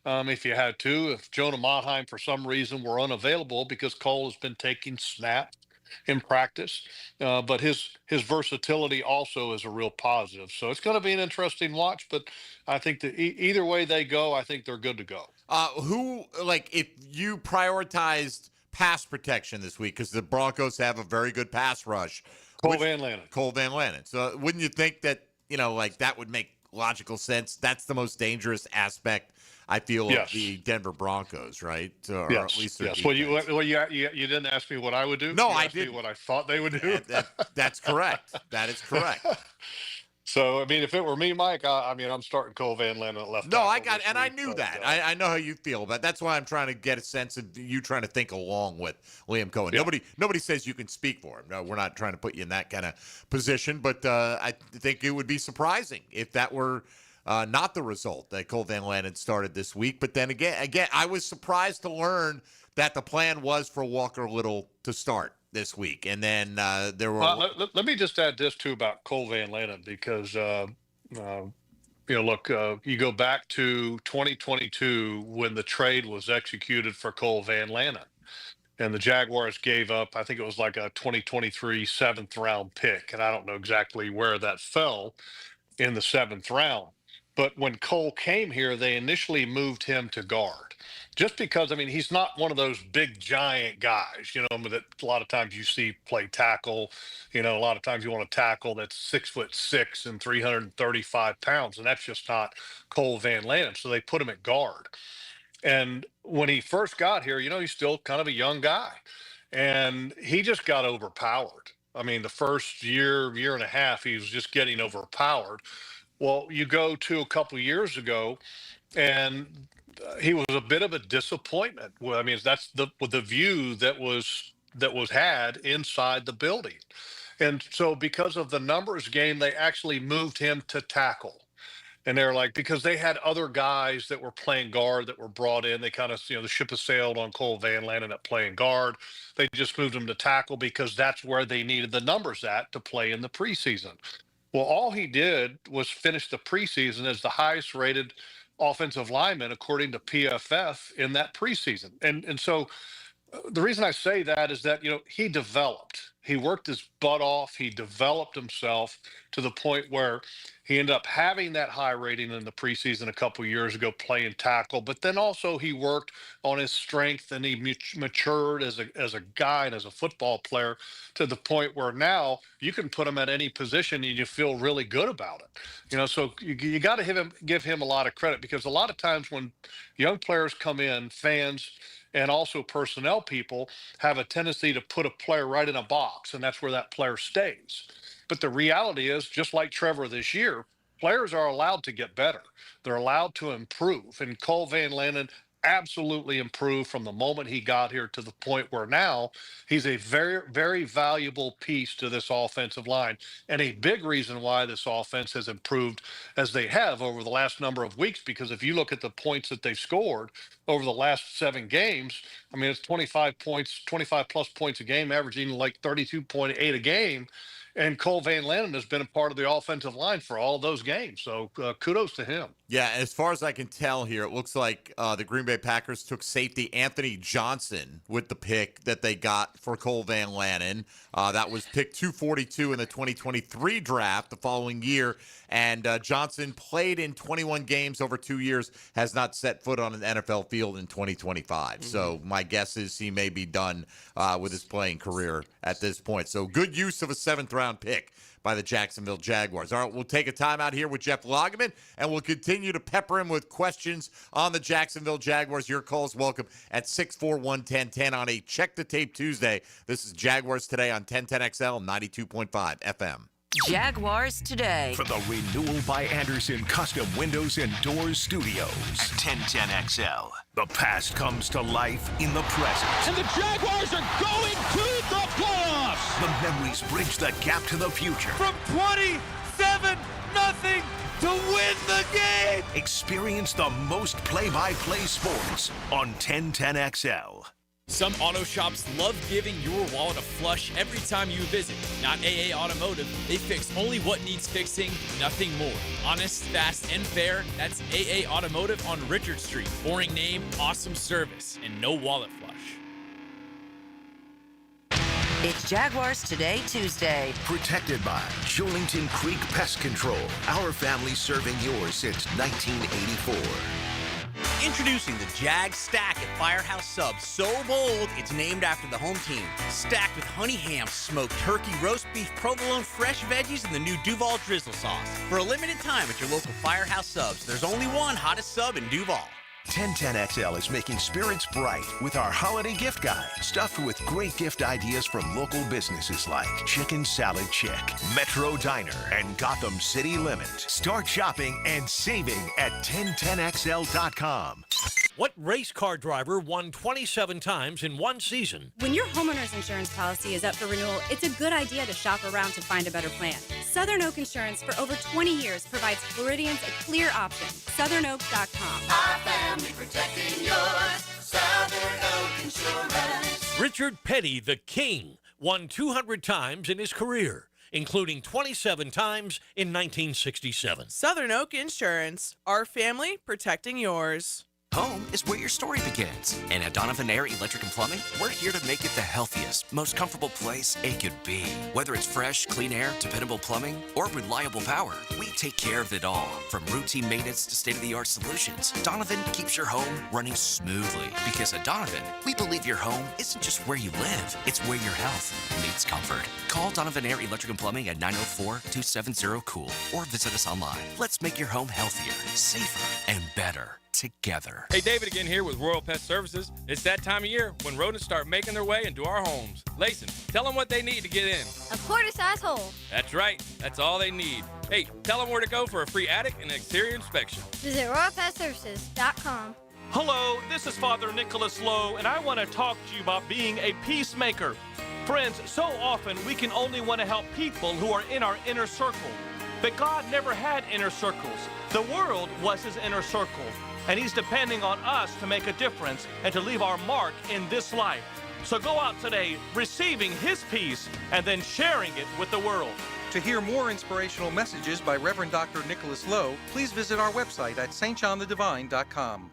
If you had to, if Jonah Monheim for some reason were unavailable, because Cole has been taking snaps in practice, but his versatility also is a real positive. So it's going to be an interesting watch, but I think that either way they go, I think they're good to go. If you prioritized pass protection this week, because the Broncos have a very good pass rush, Cole Van Lanen. So wouldn't you think that, that would make logical sense? That's the most dangerous aspect, I feel, of the Denver Broncos, right? Or at least their defense. Well, you didn't ask me what I would do. No, I didn't. What I thought they would do. That's correct. That is correct. So, I mean, if it were me, Mike, I'm starting Cole Van Lanen at left. No, I knew that. I know how you feel, but that's why I'm trying to get a sense of you trying to think along with Liam Cohen. Yeah. Nobody says you can speak for him. No, we're not trying to put you in that kind of position, but I think it would be surprising if that were not the result that Cole Van Lanen started this week. But then again, I was surprised to learn that the plan was for Walker Little to start this week, and then there were. Let me just add this too about Cole Van Lanen, because you go back to 2022 when the trade was executed for Cole Van Lanen, and the Jaguars gave up, I think it was like a 2023 7th round pick, and I don't know exactly where that fell in the 7th round. But when Cole came here, they initially moved him to guard, just because, he's not one of those big giant guys, that a lot of times you see play tackle. A lot of times you want a tackle that's 6'6" and 335 pounds, and that's just not Cole Van Lanen. So they put him at guard. And when he first got here, he's still kind of a young guy, and he just got overpowered. The first year and a half, he was just getting overpowered. Well, you go to a couple years ago, and he was a bit of a disappointment. Well, that's the view that was had inside the building. And so because of the numbers game, they actually moved him to tackle. And they're like, because they had other guys that were playing guard that were brought in. They kind of, the ship has sailed on Cole Van Lanen at playing guard. They just moved him to tackle because that's where they needed the numbers at to play in the preseason. Well, all he did was finish the preseason as the highest rated offensive lineman, according to PFF, in that preseason. And so the reason I say that is that, he developed. He worked his butt off. He developed himself to the point where he ended up having that high rating in the preseason a couple of years ago, playing tackle. But then also he worked on his strength, and he matured as a guy and as a football player to the point where now you can put him at any position and you feel really good about it. So you got to give him a lot of credit, because a lot of times when young players come in, fans and also personnel people have a tendency to put a player right in a box, and that's where that player stays. But the reality is, just like Trevor this year, players are allowed to get better. They're allowed to improve. And Cole Van Lanen absolutely improved from the moment he got here to the point where now he's a very, very valuable piece to this offensive line. And a big reason why this offense has improved as they have over the last number of weeks, because if you look at the points that they've scored over the last 7 games, I mean, it's 25 points, 25 plus points a game, averaging like 32.8 a game. And Cole Van Lanen has been a part of the offensive line for all of those games. So kudos to him. Yeah, as far as I can tell here, it looks like the Green Bay Packers took safety Anthony Johnson with the pick that they got for Cole Van Lanen. That was pick 242 in the 2023 draft the following year. And Johnson played in 21 games over 2 years, has not set foot on an NFL field in 2025. So my guess is he may be done with his playing career at this point. So good use of a 7th-round pick by the Jacksonville Jaguars. All right, we'll take a timeout here with Jeff Lageman, and we'll continue to pepper him with questions on the Jacksonville Jaguars. Your calls welcome at 641-1010 on a Check the Tape Tuesday. This is Jaguars Today on 1010XL 92.5 FM. Jaguars Today. From the Renewal by Anderson Custom Windows and Doors Studios at 1010XL. The past comes to life in the present. And the Jaguars are going to the playoffs. The memories bridge the gap to the future. From 27-0 to win the game. Experience the most play-by-play sports on 1010XL. Some auto shops love giving your wallet a flush every time you visit. Not AA Automotive. They fix only what needs fixing, nothing more. Honest, fast, and fair. That's AA Automotive on Richard Street. Boring name, awesome service, and no wallet flush. It's Jaguars Today Tuesday. Protected by Shulington Creek Pest Control. Our family serving yours since 1984. Introducing the Jag Stack at Firehouse Subs. So bold, it's named after the home team. Stacked with honey ham, smoked turkey, roast beef, provolone, fresh veggies, and the new Duval drizzle sauce. For a limited time at your local Firehouse Subs, there's only one hottest sub in Duval. 1010XL is making spirits bright with our holiday gift guide, stuffed with great gift ideas from local businesses like Chicken Salad Chick, Metro Diner, and Gotham City Limit. Start shopping and saving at 1010XL.com. What race car driver won 27 times in one season? When your homeowner's insurance policy is up for renewal, it's a good idea to shop around to find a better plan. Southern Oak Insurance for over 20 years provides Floridians a clear option. SouthernOak.com. Our family protecting yours. Southern Oak Insurance. Richard Petty, the King, won 200 times in his career, including 27 times in 1967. Southern Oak Insurance. Our family protecting yours. Home is where your story begins. And at Donovan Air Electric and Plumbing, we're here to make it the healthiest, most comfortable place it could be. Whether it's fresh, clean air, dependable plumbing, or reliable power, we take care of it all. From routine maintenance to state-of-the-art solutions, Donovan keeps your home running smoothly. Because at Donovan, we believe your home isn't just where you live, it's where your health meets comfort. Call Donovan Air Electric and Plumbing at 904-270-COOL or visit us online. Let's make your home healthier, safer, and better together. Hey, David again here with Royal Pet Services. It's that time of year when rodents start making their way into our homes. Layson, tell them what they need to get in. A quarter-size hole. That's right. That's all they need. Hey, tell them where to go for a free attic and exterior inspection. Visit RoyalPetServices.com. Hello, this is Father Nicholas Lowe, and I want to talk to you about being a peacemaker. Friends, so often we can only want to help people who are in our inner circle. But God never had inner circles. The world was his inner circle. And he's depending on us to make a difference and to leave our mark in this life. So go out today receiving his peace and then sharing it with the world. To hear more inspirational messages by Reverend Dr. Nicholas Lowe, please visit our website at stjohnthedivine.com.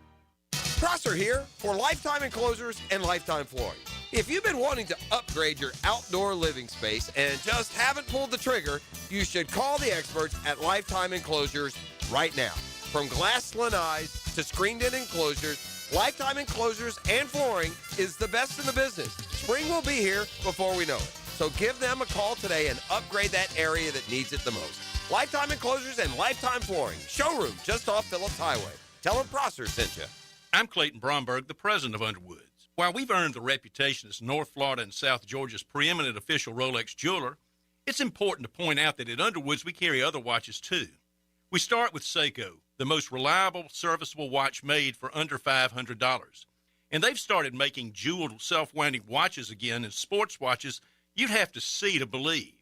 Prosser here for Lifetime Enclosures and Lifetime Flooring. If you've been wanting to upgrade your outdoor living space and just haven't pulled the trigger, you should call the experts at Lifetime Enclosures right now. From glass lanais to screened-in enclosures, Lifetime Enclosures and Flooring is the best in the business. Spring will be here before we know it. So give them a call today and upgrade that area that needs it the most. Lifetime Enclosures and Lifetime Flooring. Showroom just off Phillips Highway. Tell them Prosser sent you. I'm Clayton Bromberg, the president of Underwoods. While we've earned the reputation as North Florida and South Georgia's preeminent official Rolex jeweler, it's important to point out that at Underwoods we carry other watches too. We start with Seiko, the most reliable, serviceable watch made for under $500. And they've started making jeweled, self-winding watches again and sports watches you'd have to see to believe.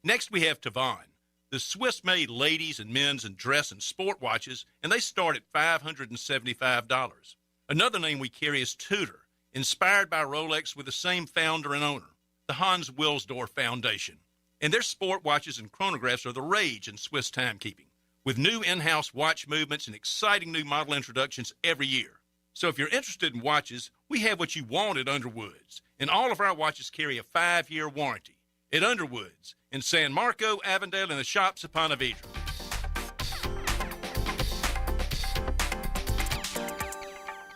Next we have Tavan, the Swiss-made ladies and men's and dress and sport watches, and they start at $575. Another name we carry is Tudor, inspired by Rolex with the same founder and owner, the Hans Wilsdorf Foundation. And their sport watches and chronographs are the rage in Swiss timekeeping, with new in-house watch movements and exciting new model introductions every year. So if you're interested in watches, we have what you want at Underwoods, and all of our watches carry a 5-year warranty. At Underwoods, in San Marco, Avondale, and the shops of Ponte Vedra.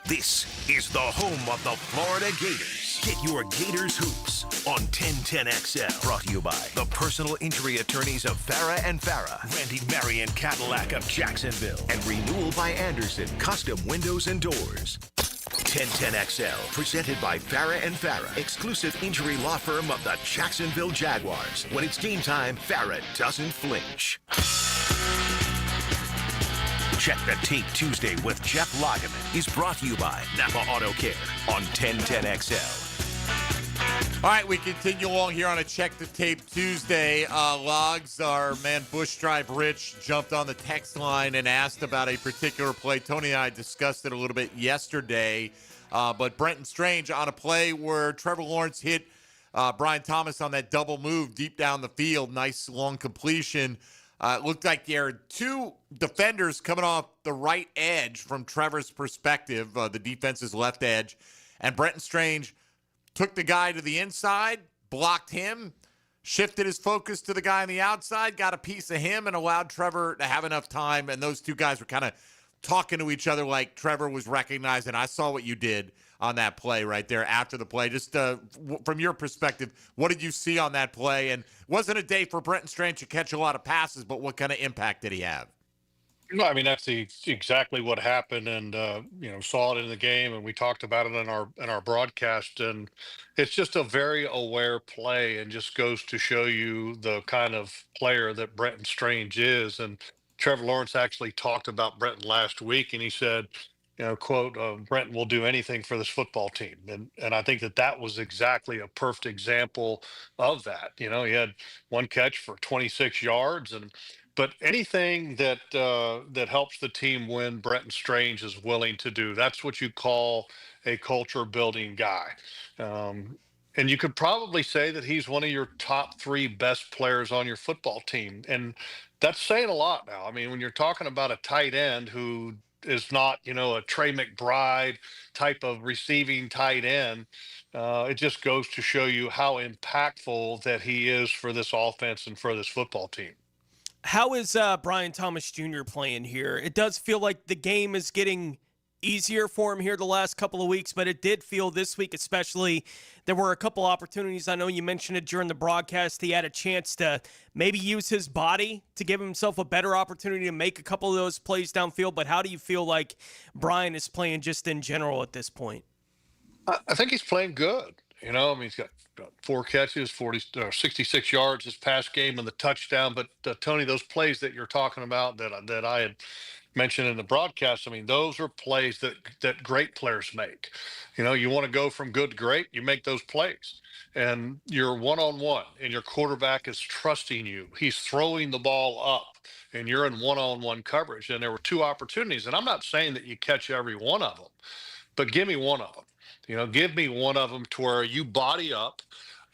This is the home of the Florida Gators. Get your Gators hoops on 1010XL. Brought to you by the personal injury attorneys of Farah and Farah, Randy Marion Cadillac of Jacksonville, and Renewal by Anderson Custom Windows and Doors. 1010XL, presented by Farah and Farah, exclusive injury law firm of the Jacksonville Jaguars. When it's game time, Farah doesn't flinch. Check the Tape Tuesday with Jeff Lageman is brought to you by Napa Auto Care on 1010XL. All right, we continue along here on a Check the Tape Tuesday. Logs, our man Bush Drive Rich, jumped on the text line and asked about a particular play. Tony and I discussed it a little bit yesterday, but Brenton Strange on a play where Trevor Lawrence hit Brian Thomas on that double move deep down the field. Nice long completion. It looked like there were two defenders coming off the right edge from Trevor's perspective, the defense's left edge, and Brenton Strange took the guy to the inside, blocked him, shifted his focus to the guy on the outside, got a piece of him, and allowed Trevor to have enough time. And those two guys were kind of talking to each other like Trevor was recognizing, I saw what you did on that play right there after the play. Just from your perspective, what did you see on that play? And wasn't a day for Brenton Strange to catch a lot of passes, but what kind of impact did he have? No, I mean that's exactly what happened, and saw it in the game, and we talked about it in our broadcast, and it's just a very aware play, and just goes to show you the kind of player that Brenton Strange is. And Trevor Lawrence actually talked about Brenton last week, and he said, quote, Brenton will do anything for this football team, and I think that was exactly a perfect example of that. He had one catch for 26 yards, but anything that helps the team win, Brenton Strange is willing to do. That's what you call a culture building guy. And you could probably say that he's one of your top 3 best players on your football team. And that's saying a lot now. I mean, when you're talking about a tight end who is not, a Trey McBride type of receiving tight end, it just goes to show you how impactful that he is for this offense and for this football team. How is Brian Thomas Jr. playing here? It does feel like the game is getting easier for him here the last couple of weeks, but it did feel this week especially there were a couple opportunities. I know you mentioned it during the broadcast. He had a chance to maybe use his body to give himself a better opportunity to make a couple of those plays downfield, but how do you feel like Brian is playing just in general at this point? I think he's playing good. He's got 4 catches, 66 yards this past game and the touchdown. But Tony, those plays that you're talking about that I had mentioned in the broadcast, I mean, those are plays that great players make. You want to go from good to great, you make those plays. And you're one-on-one, and your quarterback is trusting you. He's throwing the ball up, and you're in one-on-one coverage. And there were 2 opportunities. And I'm not saying that you catch every one of them, but give me one of them. Give me one of them to where you body up,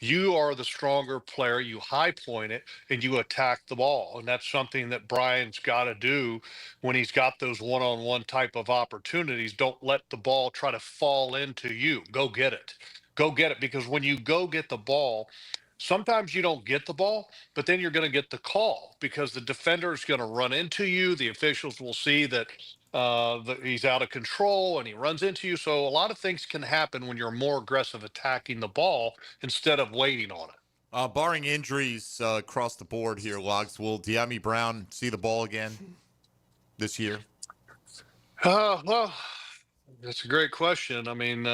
you are the stronger player, you high point it, and you attack the ball. And that's something that Brian's got to do when he's got those one-on-one type of opportunities. Don't let the ball try to fall into you. Go get it. go get it, because when you go get the ball, sometimes you don't get the ball, but then you're going to get the call because the defender is going to run into you. The officials will see that he's out of control and he runs into you. So a lot of things can happen when you're more aggressive attacking the ball instead of waiting on it. Barring injuries across the board here, Logs, will De'Ami Brown see the ball again this year? Well, that's a great question. I mean,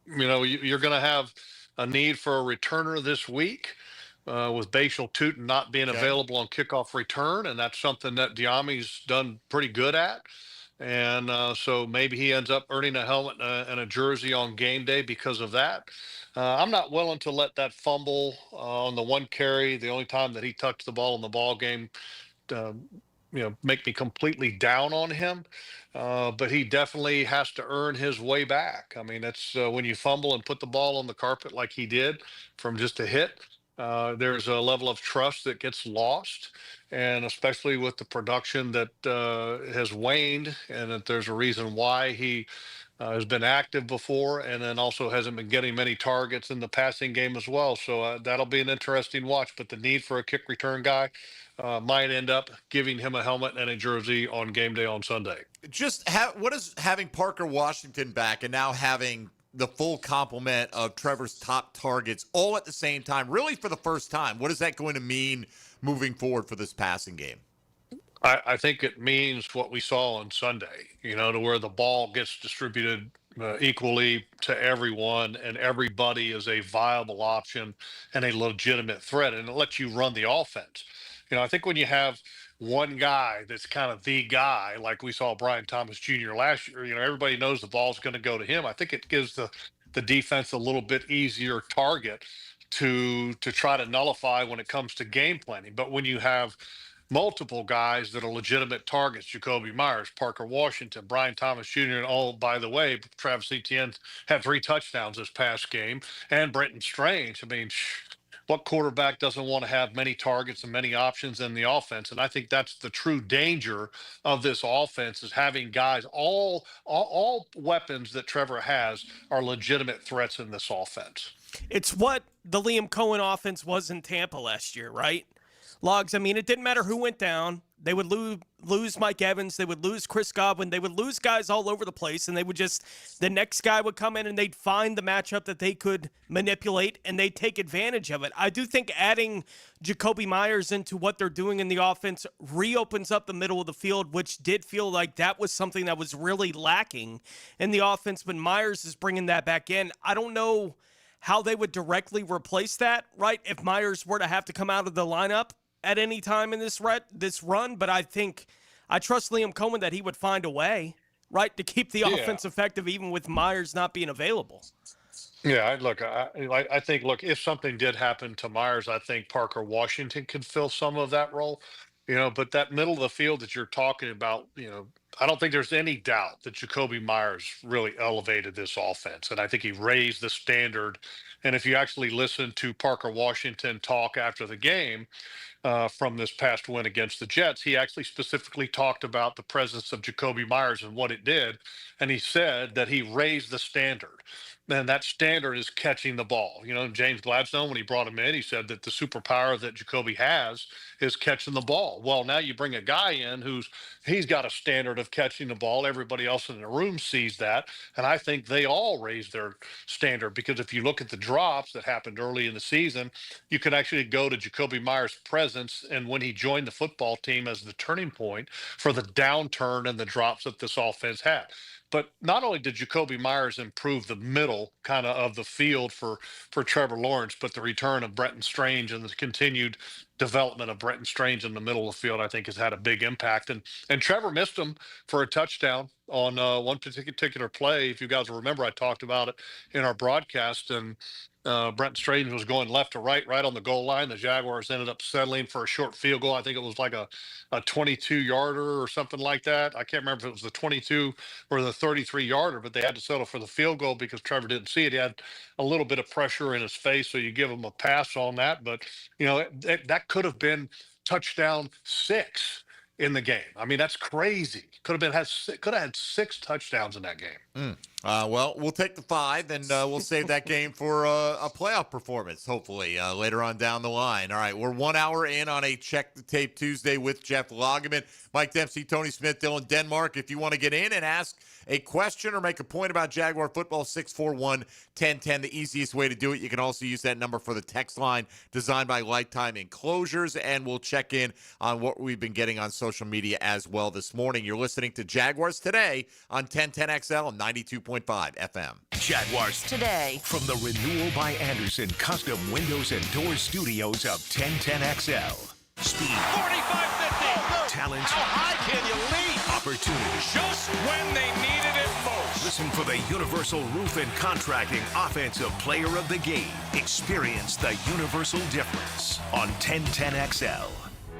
you're going to have a need for a returner this week with Bashal Tutin not being available on kickoff return, and that's something that De'Ami's done pretty good at. And so maybe he ends up earning a helmet and a jersey on game day because of that. I'm not willing to let that fumble on the one carry, the only time that he touched the ball in the ball game, make me completely down on him. But he definitely has to earn his way back. I mean, it's when you fumble and put the ball on the carpet like he did from just a hit, there's a level of trust that gets lost. And especially with the production that has waned, and that there's a reason why he has been active before, and then also hasn't been getting many targets in the passing game as well. So that'll be an interesting watch. But the need for a kick return guy might end up giving him a helmet and a jersey on game day on Sunday. What is having Parker Washington back and now having the full complement of Trevor's top targets all at the same time, really for the first time? What is that going to mean moving forward for this passing game? I think it means what we saw on Sunday, to where the ball gets distributed equally to everyone, and everybody is a viable option and a legitimate threat, and it lets you run the offense. I think when you have one guy that's kind of the guy, like we saw Brian Thomas Jr. last year, everybody knows the ball's going to go to him. I think it gives the defense a little bit easier target to try to nullify when it comes to game planning. But when you have multiple guys that are legitimate targets, Jacoby Myers, Parker Washington, Brian Thomas Jr., and by the way, Travis Etienne had 3 touchdowns this past game, and Brenton Strange. I mean, what quarterback doesn't want to have many targets and many options in the offense? And I think that's the true danger of this offense, is having guys, all weapons that Trevor has are legitimate threats in this offense. It's what the Liam Cohen offense was in Tampa last year, right? Logs, I mean, it didn't matter who went down. They would lose Mike Evans. They would lose Chris Godwin. They would lose guys all over the place, and the next guy would come in and they'd find the matchup that they could manipulate, and they'd take advantage of it. I do think adding Jacoby Myers into what they're doing in the offense reopens up the middle of the field, which did feel like that was something that was really lacking in the offense, but Myers is bringing that back in. I don't know how they would directly replace that, right, if Myers were to have to come out of the lineup at any time in this run, but I trust Liam Cohen that he would find a way, right, to keep the offense effective even with Myers not being available. Yeah, I think, if something did happen to Myers, I think Parker Washington could fill some of that role, but that middle of the field that you're talking about, I don't think there's any doubt that Jacoby Myers really elevated this offense, and I think he raised the standard. And if you actually listen to Parker Washington talk after the game, from this past win against the Jets, he actually specifically talked about the presence of Jacoby Myers and what it did. And he said that he raised the standard. And that standard is catching the ball. James Gladstone, when he brought him in, he said that the superpower that Jacoby has is catching the ball. Well, now you bring a guy in he's got a standard of catching the ball. Everybody else in the room sees that. And I think they all raised their standard, because if you look at the drops that happened early in the season, you can actually go to Jacoby Myers' presence and when he joined the football team as the turning point for the downturn and the drops that this offense had. But not only did Jacoby Myers improve the middle kind of the field for Trevor Lawrence, but the return of Brenton Strange and the continued development of Brenton Strange in the middle of the field, I think, has had a big impact. And Trevor missed him for a touchdown on one particular play. If you guys remember, I talked about it in our broadcast, and Brenton Strange was going left to right on the goal line. The Jaguars ended up settling for a short field goal. I think it was like a 22-yarder or something like that. I can't remember if it was the 22 or the 33-yarder, but they had to settle for the field goal because Trevor didn't see it. He had a little bit of pressure in his face, so you give him a pass on that. But, that could have been touchdown 6 in the game. I mean, that's crazy. Could have had 6 touchdowns in that game. Well, we'll take the 5, and we'll save that game for a playoff performance, hopefully, later on down the line. All right, we're 1 hour in on a Check the Tape Tuesday with Jeff Lageman, Mike Dempsey, Tony Smith, Dylan Denmark. If you want to get in and ask a question or make a point about Jaguar football, 641-1010, the easiest way to do it. You can also use that number for the text line designed by Lifetime Enclosures, and we'll check in on what we've been getting on social media as well this morning. You're listening to Jaguars Today on 1010XL and 92.5 FM. Jaguars Today. From the Renewal by Anderson Custom Windows and Doors Studios of 1010XL. Speed. 45-50. Talent. How high can you leap? Opportunity. Just when they needed it most. Listen for the Universal Roof and Contracting Offensive Player of the Game. Experience the universal difference on 1010XL.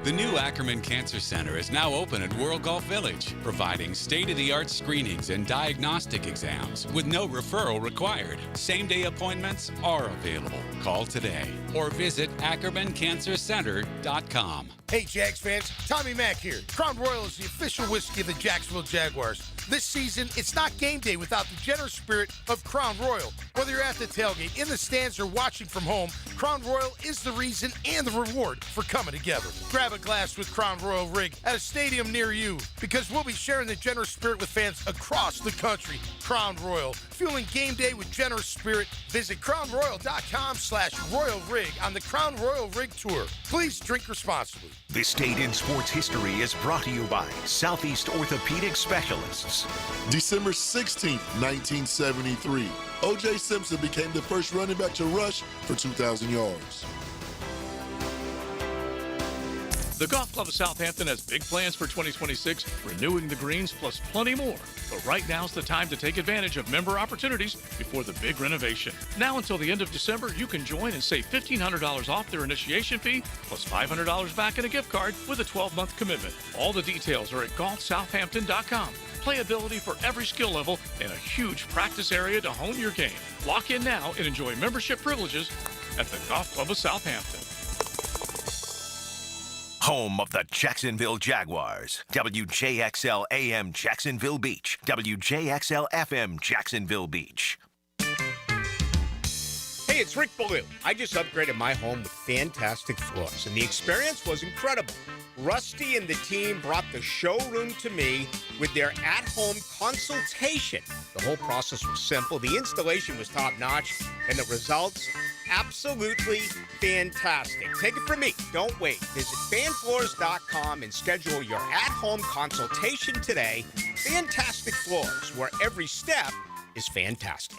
The new Ackerman Cancer Center is now open at World Golf Village, providing state-of-the-art screenings and diagnostic exams with no referral required. Same-day appointments are available. Call today or visit AckermanCancerCenter.com. Hey, Jags fans, Tommy Mack here. Crown Royal is the official whiskey of the Jacksonville Jaguars. This season, it's not game day without the generous spirit of Crown Royal. Whether you're at the tailgate, in the stands, or watching from home, Crown Royal is the reason and the reward for coming together. Grab a glass with Crown Royal Rig at a stadium near you, because we'll be sharing the generous spirit with fans across the country. Crown Royal, fueling game day with generous spirit. Visit crownroyal.com/Royal Rig on the Crown Royal Rig Tour. Please drink responsibly. This date in sports history is brought to you by Southeast Orthopedic Specialists. December 16th, 1973, O.J. Simpson became the first running back to rush for 2,000 yards. The Golf Club of Southampton has big plans for 2026, renewing the greens plus plenty more. But right now's the time to take advantage of member opportunities before the big renovation. Now until the end of December, you can join and save $1,500 off their initiation fee, plus $500 back in a gift card with a 12-month commitment. All the details are at golfsouthampton.com. Playability for every skill level and a huge practice area to hone your game. Lock in now and enjoy membership privileges at the Golf Club of Southampton. Home of the Jacksonville Jaguars. WJXL AM Jacksonville Beach. WJXL FM Jacksonville Beach. Hey, it's Rick Ballou. I just upgraded my home with fantastic floors, and the experience was incredible. Rusty and the team brought the showroom to me with their at-home consultation. The whole process was simple, the installation was top-notch, and the results, absolutely fantastic. Take it from me. Don't wait. Visit fanfloors.com and schedule your at-home consultation today. Fantastic floors, where every step is fantastic.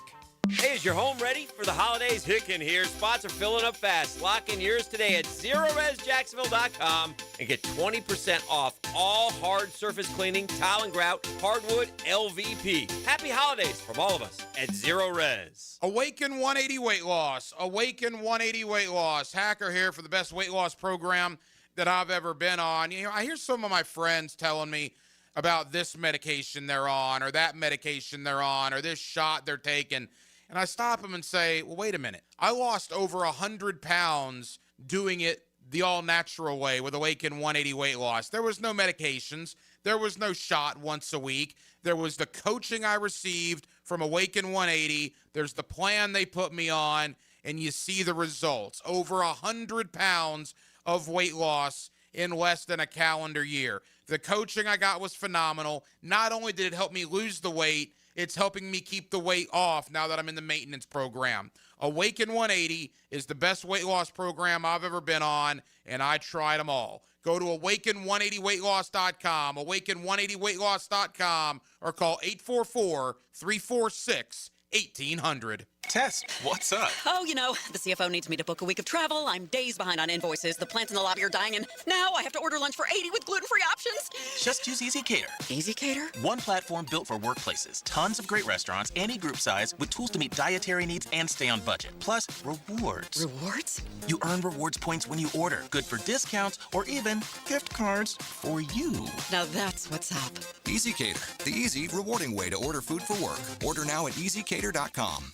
Hey, is your home ready for the holidays? Hicken here. Spots are filling up fast. Lock in yours today at ZeroResJacksonville.com and get 20% off all hard surface cleaning, tile and grout, hardwood, LVP. Happy holidays from all of us at Zero Res. Awaken 180 Weight Loss. Awaken 180 Weight Loss. Hacker here for the best weight loss program that I've ever been on. You know, I hear some of my friends telling me about this medication they're on, or that medication they're on, or this shot they're taking. And I stop them and say, well, wait a minute. I lost over 100 pounds doing it the all-natural way with Awaken 180 Weight Loss. There was no medications. There was no shot once a week. There was the coaching I received from Awaken 180. There's the plan they put me on, and you see the results. Over 100 pounds of weight loss in less than a calendar year. The coaching I got was phenomenal. Not only did it help me lose the weight, it's helping me keep the weight off now that I'm in the maintenance program. Awaken 180 is the best weight loss program I've ever been on, and I tried them all. Go to awaken180weightloss.com, awaken180weightloss.com, or call 844-346-1800. Tess, what's up? Oh, you know, the CFO needs me to book a week of travel. I'm days behind on invoices. The plants in the lobby are dying, and now I have to order lunch for 80 with gluten-free options. Just use EasyCater. EasyCater? One platform built for workplaces. Tons of great restaurants, any group size, with tools to meet dietary needs and stay on budget. Plus, rewards. Rewards? You earn rewards points when you order. Good for discounts or even gift cards for you. Now that's what's up. EasyCater, the easy, rewarding way to order food for work. Order now at EasyCater.com.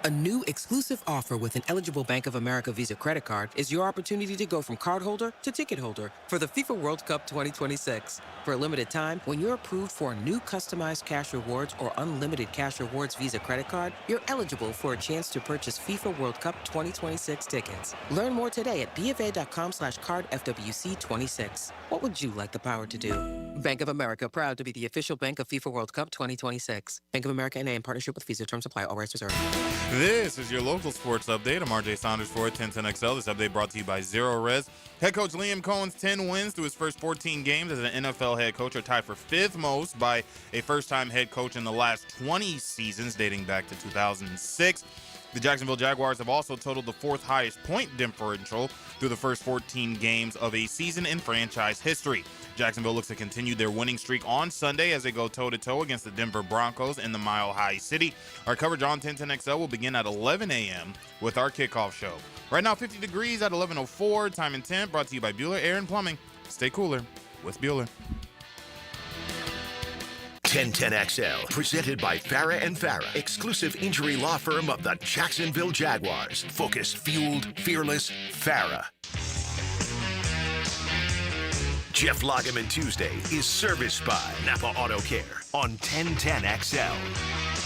A new exclusive offer with an eligible Bank of America Visa credit card is your opportunity to go from cardholder to ticket holder for the FIFA World Cup 2026. For a limited time, when you're approved for a new customized cash rewards or unlimited cash rewards Visa credit card, you're eligible for a chance to purchase FIFA World Cup 2026 tickets. Learn more today at bfa.com/cardfwc26. What would you like the power to do? Bank of America, proud to be the official bank of FIFA World Cup 2026. Bank of America N.A. in partnership with Visa. Terms apply. All rights reserved. This is your local sports update. I'm RJ Saunders for 1010XL. This update brought to you by Zero Res. Head coach Liam Cohen's 10 wins through his first 14 games as an NFL head coach are tied for fifth most by a first-time head coach in the last 20 seasons, dating back to 2006. The Jacksonville Jaguars have also totaled the fourth highest point differential through the first 14 games of a season in franchise history. Jacksonville looks to continue their winning streak on Sunday as they go toe-to-toe against the Denver Broncos in the Mile High City. Our coverage on 1010XL will begin at 11 a.m. with our kickoff show. Right now, 50 degrees at 11:04. Time and temp brought to you by Bueller Air and Plumbing. Stay cooler with Bueller. 1010XL, presented by Farah and Farah, exclusive injury law firm of the Jacksonville Jaguars. Focused, fueled, fearless, Farah. Jeff Lageman Tuesday is serviced by Napa Auto Care on 1010XL.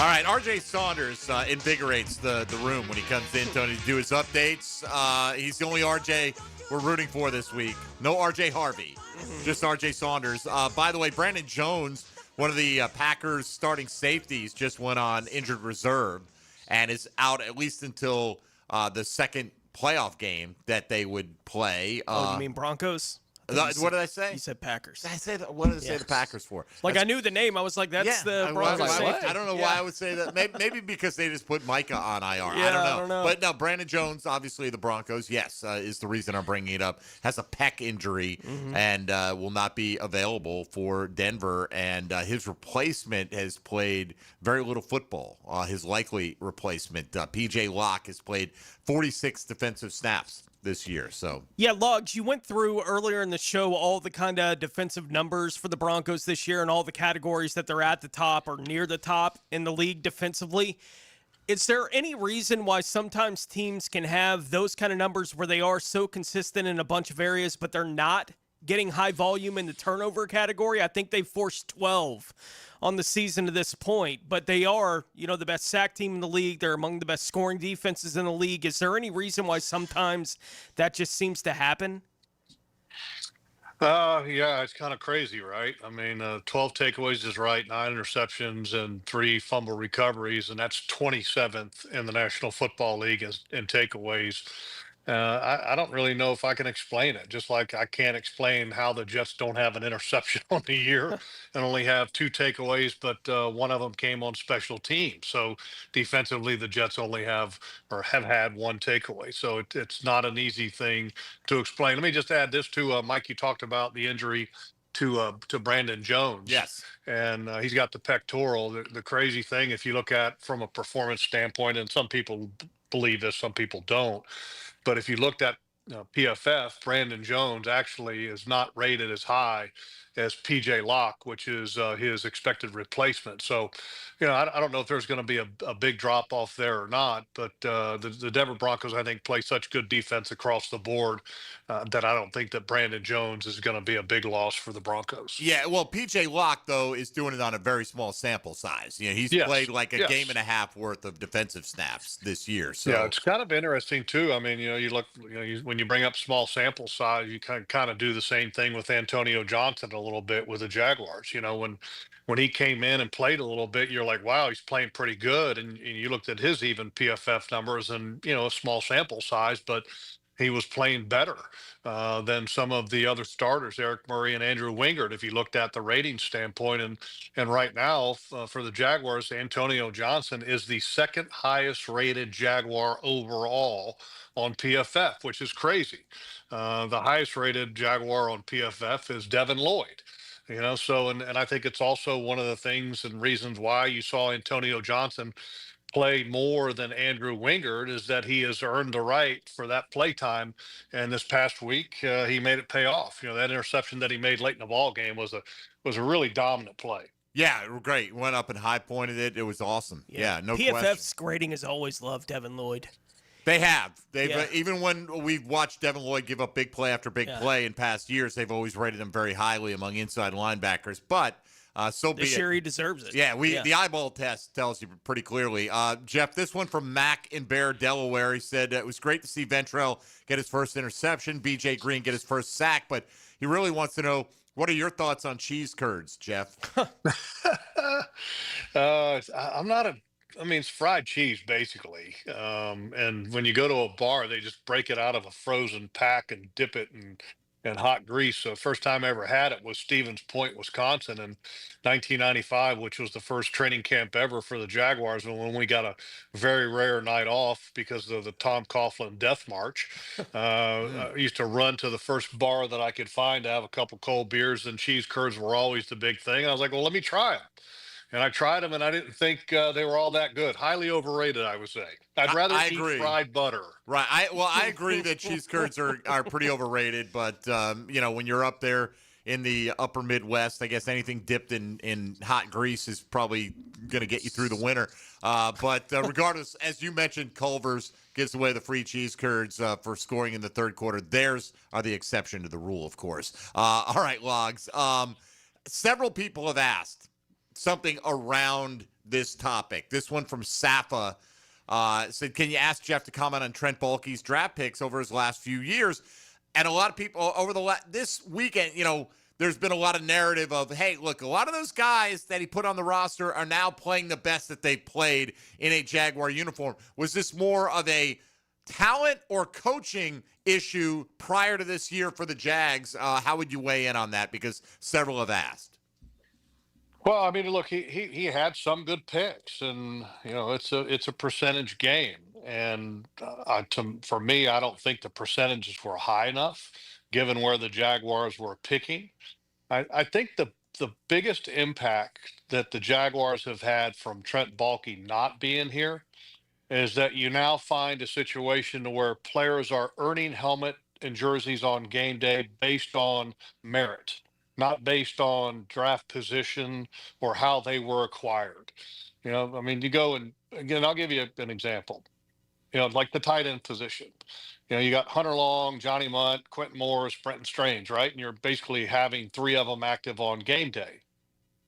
All right, RJ Saunders invigorates the room when he comes in, Tony, to do his updates. He's the only RJ we're rooting for this week. No RJ Harvey, just RJ Saunders. By the way, Brandon Jones, one of the Packers starting safeties, just went on injured reserve and is out at least until the second playoff game that they would play. You mean Broncos? What did I say? You said Packers. I said, what did I say the Packers for? Like, I knew the name. I was like, that's the Broncos safety. I don't know why I would say that. Maybe because they just put Micah on IR. Yeah, I don't know. But no, Brandon Jones, obviously the Broncos, yes, is the reason I'm bringing it up. Has a pec injury and will not be available for Denver. And his replacement has played very little football. His likely replacement, P.J. Locke, has played 46 defensive snaps this year. So yeah, Logs, you went through earlier in the show all the kind of defensive numbers for the Broncos this year and all the categories that they're at the top or near the top in the league defensively. Is there any reason why sometimes teams can have those kind of numbers where they are so consistent in a bunch of areas, but they're not getting high volume in the turnover category? I think they've forced 12 on the season to this point, but they are, the best sack team in the league. They're among the best scoring defenses in the league. Is there any reason why sometimes that just seems to happen? Yeah, it's kind of crazy, right? I mean, 12 takeaways is right, 9 interceptions and 3 fumble recoveries, and that's 27th in the National Football League in takeaways. I don't really know if I can explain it. Just like I can't explain how the Jets don't have an interception on the year and only have 2 takeaways, but one of them came on special teams. So defensively, the Jets only have had 1 takeaway. So it's not an easy thing to explain. Let me just add this to Mike. You talked about the injury to Brandon Jones. Yes. And he's got the pectoral. The crazy thing, if you look at from a performance standpoint, and some people believe this, some people don't. But if you looked at PFF, Brandon Jones actually is not rated as high as PJ Locke, which is his expected replacement. So, I don't know if there's going to be a big drop off there or not, but the Denver Broncos, I think, play such good defense across the board that I don't think that Brandon Jones is going to be a big loss for the Broncos. Yeah, well, PJ Locke, though, is doing it on a very small sample size. He's played like a game and a half worth of defensive snaps this year. So yeah, it's kind of interesting too. I mean, you look, when you bring up small sample size, you kind of do the same thing with Antonio Johnson a little bit with the Jaguars. When he came in and played a little bit, you're like, wow, he's playing pretty good. And you looked at his even PFF numbers and, a small sample size, but he was playing better than some of the other starters, Eric Murray and Andrew Wingard, if you looked at the rating standpoint. And right now for the Jaguars, Antonio Johnson is the second highest rated Jaguar overall on PFF, which is crazy. The highest rated Jaguar on PFF is Devin Lloyd. So and I think it's also one of the things and reasons why you saw Antonio Johnson play more than Andrew Wingard is that he has earned the right for that play time. And this past week, he made it pay off. That interception that he made late in the ball game was a really dominant play. Yeah, great. Went up and high pointed it. It was awesome. Yeah, no question. PFF's grading has always loved Devin Lloyd. They have. Even when we've watched Devin Lloyd give up big play after big play in past years, they've always rated him very highly among inside linebackers. But so be it. This year he deserves it. Yeah, the eyeball test tells you pretty clearly. Jeff, this one from Mac in Bear, Delaware. He said it was great to see Ventrell get his first interception, B.J. Green get his first sack, but he really wants to know, what are your thoughts on cheese curds, Jeff? It's fried cheese, basically. And when you go to a bar, they just break it out of a frozen pack and dip it in hot grease. So first time I ever had it was Stevens Point, Wisconsin in 1995, which was the first training camp ever for the Jaguars, when we got a very rare night off because of the Tom Coughlin Death March. I used to run to the first bar that I could find to have a couple cold beers, and cheese curds were always the big thing. And I was like, well, let me try them. And I tried them, and I didn't think they were all that good. Highly overrated, I would say. I'd rather eat fried butter. Right. I agree that cheese curds are pretty overrated, but when you're up there in the upper Midwest, I guess anything dipped in hot grease is probably going to get you through the winter. But regardless, as you mentioned, Culver's gives away the free cheese curds for scoring in the third quarter. Theirs are the exception to the rule, of course. All right, Logs. Several people have asked something around this topic. This one from Safa said, can you ask Jeff to comment on Trent Baalke's draft picks over his last few years? And a lot of people over this weekend, there's been a lot of narrative of, hey, look, a lot of those guys that he put on the roster are now playing the best that they've played in a Jaguar uniform. Was this more of a talent or coaching issue prior to this year for the Jags? How would you weigh in on that? Because several have asked. Well, I mean, look, he had some good picks, and it's a percentage game, and for me, I don't think the percentages were high enough given where the Jaguars were picking. I think the biggest impact that the Jaguars have had from Trent Baalke not being here is that you now find a situation where players are earning helmet and jerseys on game day based on merit, not based on draft position or how they were acquired. You go and, again, I'll give you an example. Like the tight end position. You got Hunter Long, Johnny Munt, Quentin Morris, Brenton Strange, right? And you're basically having three of them active on game day.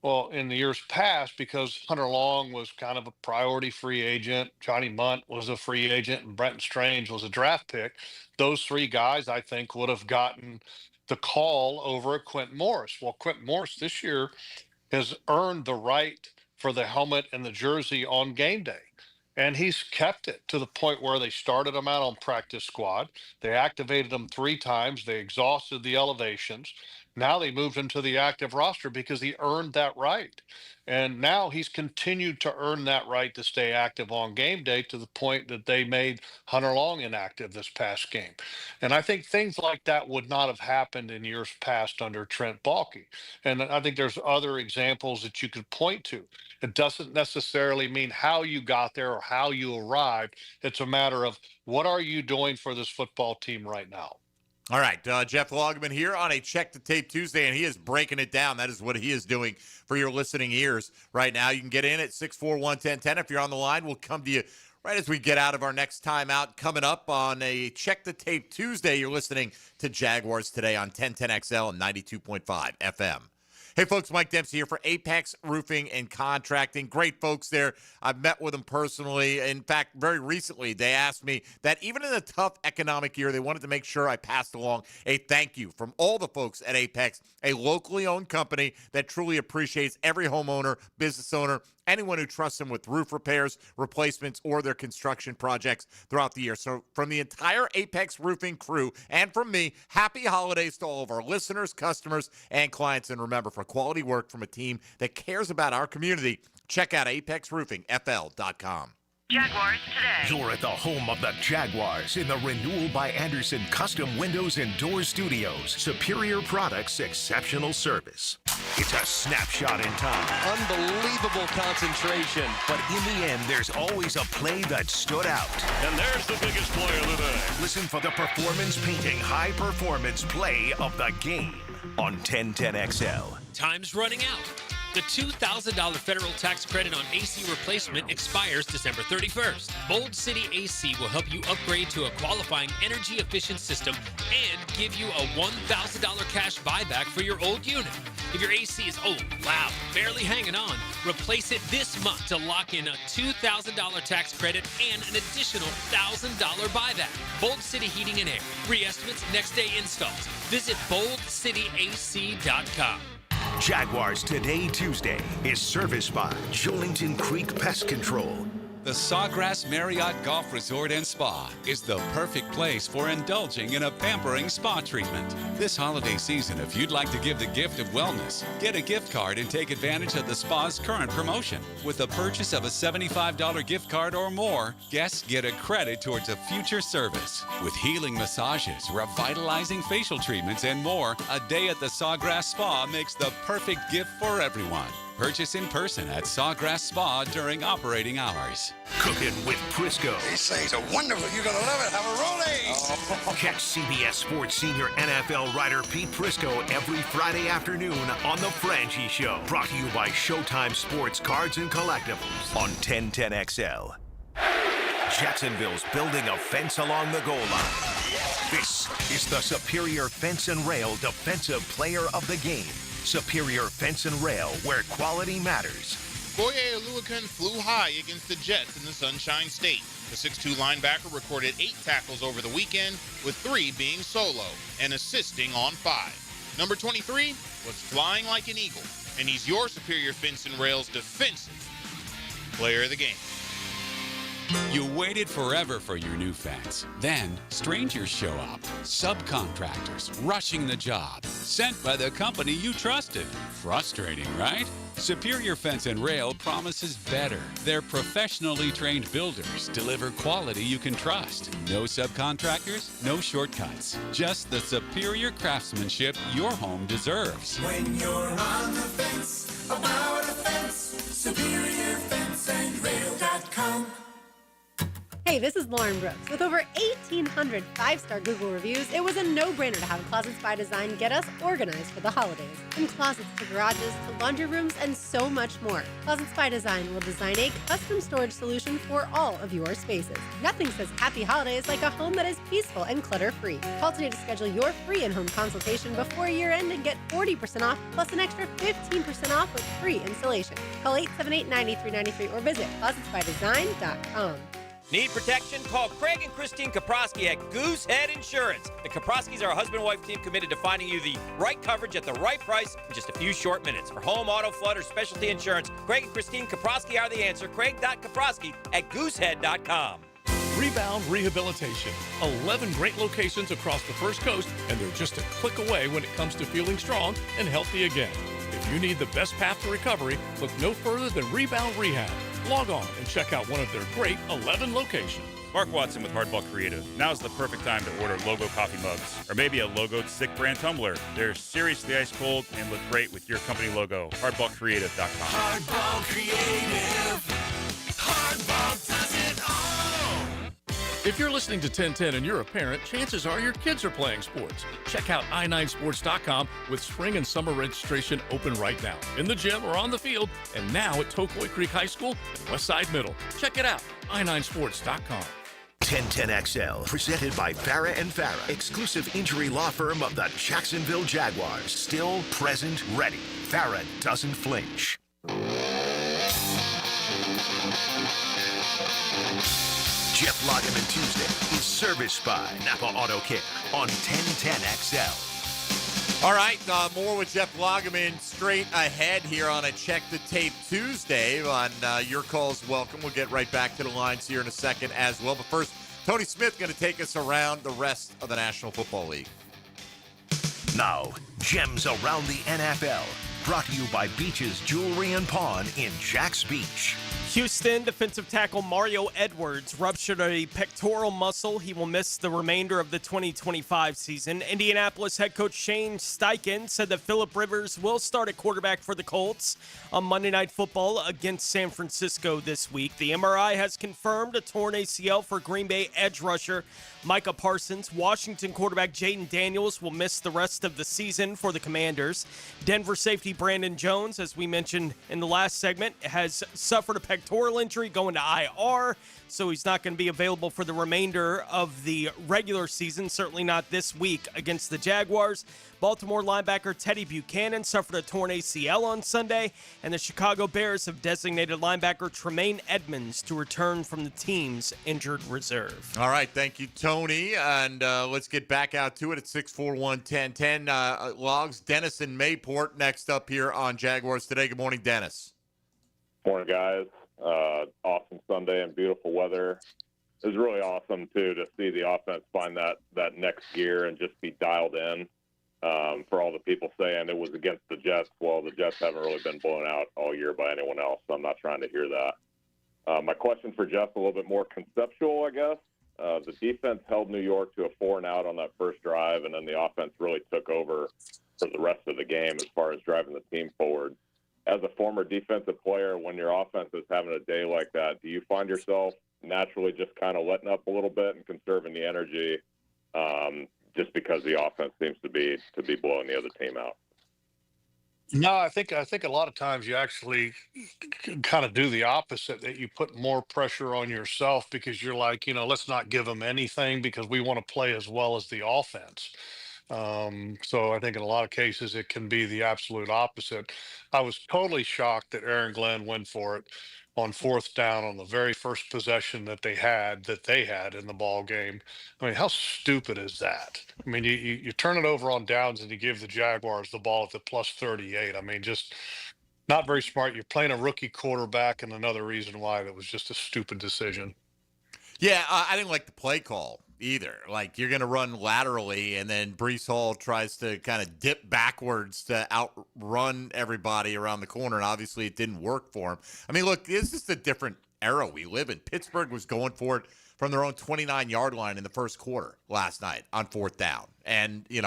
Well, in the years past, because Hunter Long was kind of a priority free agent, Johnny Munt was a free agent, and Brenton Strange was a draft pick, those three guys, I think, would have gotten the call over at Quentin Morris. Well, Quentin Morris this year has earned the right for the helmet and the jersey on game day. And he's kept it to the point where they started him out on practice squad. They activated him 3 times. They exhausted the elevations. Now they moved him to the active roster because he earned that right. And now he's continued to earn that right to stay active on game day to the point that they made Hunter Long inactive this past game. And I think things like that would not have happened in years past under Trent Baalke. And I think there's other examples that you could point to. It doesn't necessarily mean how you got there or how you arrived. It's a matter of what are you doing for this football team right now? All right, Jeff Lageman here on a Check the Tape Tuesday, and he is breaking it down. That is what he is doing for your listening ears right now. You can get in at 641-1010. If you're on the line, we'll come to you right as we get out of our next time out. Coming up on a Check the Tape Tuesday, you're listening to Jaguars Today on 1010XL and 92.5 FM. Hey, folks, Mike Dempsey here for Apex Roofing and Contracting. Great folks there. I've met with them personally. In fact, very recently, they asked me that even in a tough economic year, they wanted to make sure I passed along a thank you from all the folks at Apex, a locally owned company that truly appreciates every homeowner, business owner, anyone who trusts them with roof repairs, replacements, or their construction projects throughout the year. So from the entire Apex Roofing crew and from me, happy holidays to all of our listeners, customers, and clients. And remember, for quality work from a team that cares about our community, check out apexroofingfl.com. Jaguars Today. You're at the home of the Jaguars in the Renewal by Anderson Custom Windows and Doors Studios. Superior products, exceptional service. It's a snapshot in time. Unbelievable concentration. But in the end, there's always a play that stood out. And there's the biggest play of the day. Listen for the performance painting high performance play of the game on 1010XL. Time's running out. The $2,000 federal tax credit on AC replacement expires December 31st. Bold City AC will help you upgrade to a qualifying energy-efficient system and give you a $1,000 cash buyback for your old unit. If your AC is old, loud, barely hanging on, replace it this month to lock in a $2,000 tax credit and an additional $1,000 buyback. Bold City Heating and Air. Free estimates, next day installs. Visit boldcityac.com. Jaguars Today Tuesday is serviced by Julington Creek Pest Control. The Sawgrass Marriott Golf Resort and Spa is the perfect place for indulging in a pampering spa treatment. This holiday season, if you'd like to give the gift of wellness, get a gift card and take advantage of the spa's current promotion. With the purchase of a $75 gift card or more, guests get a credit towards a future service. With healing massages, revitalizing facial treatments, and more, a day at the Sawgrass Spa makes the perfect gift for everyone. Purchase in person at Sawgrass Spa during operating hours. Cooking with Prisco. These things are wonderful. You're going to love it. Have a rolling. Catch CBS Sports senior NFL writer Pete Prisco every Friday afternoon on The Franchi Show. Brought to you by Showtime Sports Cards and Collectibles on 1010XL. Jacksonville's building a fence along the goal line. This is the Superior Fence and Rail Defensive Player of the Game. Superior Fence and Rail, where quality matters. Boye Oluokun flew high against the Jets in the Sunshine State. The 6'2 linebacker recorded 8 tackles over the weekend, with 3 being solo and assisting on 5. Number 23 was flying like an eagle, and he's your Superior Fence and Rail's defensive player of the game. You waited forever for your new fence. Then, strangers show up. Subcontractors rushing the job. Sent by the company you trusted. Frustrating, right? Superior Fence and Rail promises better. Their professionally trained builders deliver quality you can trust. No subcontractors, no shortcuts. Just the superior craftsmanship your home deserves. When you're on the fence, about a fence, SuperiorFenceandRail.com. Hey, this is Lauren Brooks. With over 1,800 five-star Google reviews, it was a no-brainer to have Closets by Design get us organized for the holidays. From closets to garages to laundry rooms and so much more. Closets by Design will design a custom storage solution for all of your spaces. Nothing says happy holidays like a home that is peaceful and clutter-free. Call today to schedule your free in-home consultation before year-end and get 40% off plus an extra 15% off with free installation. Call 878-9393 or visit closetsbydesign.com. Need protection? Call Craig and Christine Kaprosky at Goosehead Insurance. The Kaproskys are a husband and wife team committed to finding you the right coverage at the right price in just a few short minutes. For home, auto, flood, or specialty insurance, Craig and Christine Kaprosky are the answer. Craig.Kaprosky at Goosehead.com. Rebound Rehabilitation. 11 great locations across the First Coast, and they're just a click away when it comes to feeling strong and healthy again. If you need the best path to recovery, look no further than Rebound Rehab. Log on and check out one of their great 11 locations. Mark Watson with Hardball Creative. Now's the perfect time to order Logo coffee mugs or maybe a logoed Sick brand tumbler. They're seriously ice cold and look great with your company logo. Hardballcreative.com. Hardball Creative. Hardball does it all. If you're listening to 1010 and you're a parent, chances are your kids are playing sports. Check out i9sports.com with spring and summer registration open right now. In the gym or on the field, and now at Tokoi Creek High School and Westside Middle. Check it out, i9sports.com. 1010XL, presented by Farah and Farah, exclusive injury law firm of the Jacksonville Jaguars. Still, present, ready. Farah doesn't flinch. Jeff Lageman Tuesday is serviced by Napa Auto Care on 1010XL. All right, more with Jeff Lageman straight ahead here on a Check the Tape Tuesday. On your calls, welcome. We'll get right back to the lines here in a second as well. But first, Tony Smith going to take us around the rest of the National Football League. Now, Gems Around the NFL, brought to you by Beach's Jewelry and Pawn in Jax Beach. Houston defensive tackle Mario Edwards ruptured a pectoral muscle. He will miss the remainder of the 2025 season. Indianapolis head coach Shane Steichen said that Phillip Rivers will start at quarterback for the Colts on Monday Night Football against San Francisco this week. The MRI has confirmed a torn ACL for Green Bay edge rusher Micah Parsons. Washington quarterback Jaden Daniels will miss the rest of the season for the Commanders. Denver safety Brandon Jones, as we mentioned in the last segment, has suffered a pectoral injury going to IR, so he's not going to be available for the remainder of the regular season, certainly not this week against the Jaguars. Baltimore linebacker Teddy Buchanan suffered a torn ACL on Sunday, and the Chicago Bears have designated linebacker Tremaine Edmonds to return from the team's injured reserve. All right, thank you, Tony. And let's get back out to it at 641-1010. Logs, Dennis in Mayport next up here on Jaguars Today. Good morning, Dennis. Morning, guys. Awesome Sunday and beautiful weather. It was really awesome, too, to see the offense find that next gear and just be dialed in. For all the people saying it was against the Jets, well, the Jets haven't really been blown out all year by anyone else, so I'm not trying to hear that. My question for Jeff, a little bit more conceptual, I guess. The defense held New York to a 4-and-out on that first drive, and then the offense really took over for the rest of the game as far as driving the team forward. As a former defensive player, when your offense is having a day like that, do you find yourself naturally just kind of letting up a little bit and conserving the energy just because the offense seems to be blowing the other team out? No, I think a lot of times you actually kind of do the opposite, that you put more pressure on yourself because you're like, let's not give them anything because we want to play as well as the offense. So I think in a lot of cases it can be the absolute opposite. I was totally shocked that Aaron Glenn went for it on 4th down on the very first possession that they had in the ball game. I mean, how stupid is that? I mean, you turn it over on downs and you give the Jaguars the ball at the plus 38. I mean, just not very smart. You're playing a rookie quarterback, and another reason why that was just a stupid decision. Yeah, I didn't like the play call either. Like, you're going to run laterally, and then Breece Hall tries to kind of dip backwards to outrun everybody around the corner, and obviously it didn't work for him. I mean, look, this is a different era we live in. Pittsburgh was going for it from their own 29-yard line in the first quarter last night on 4th down, and, in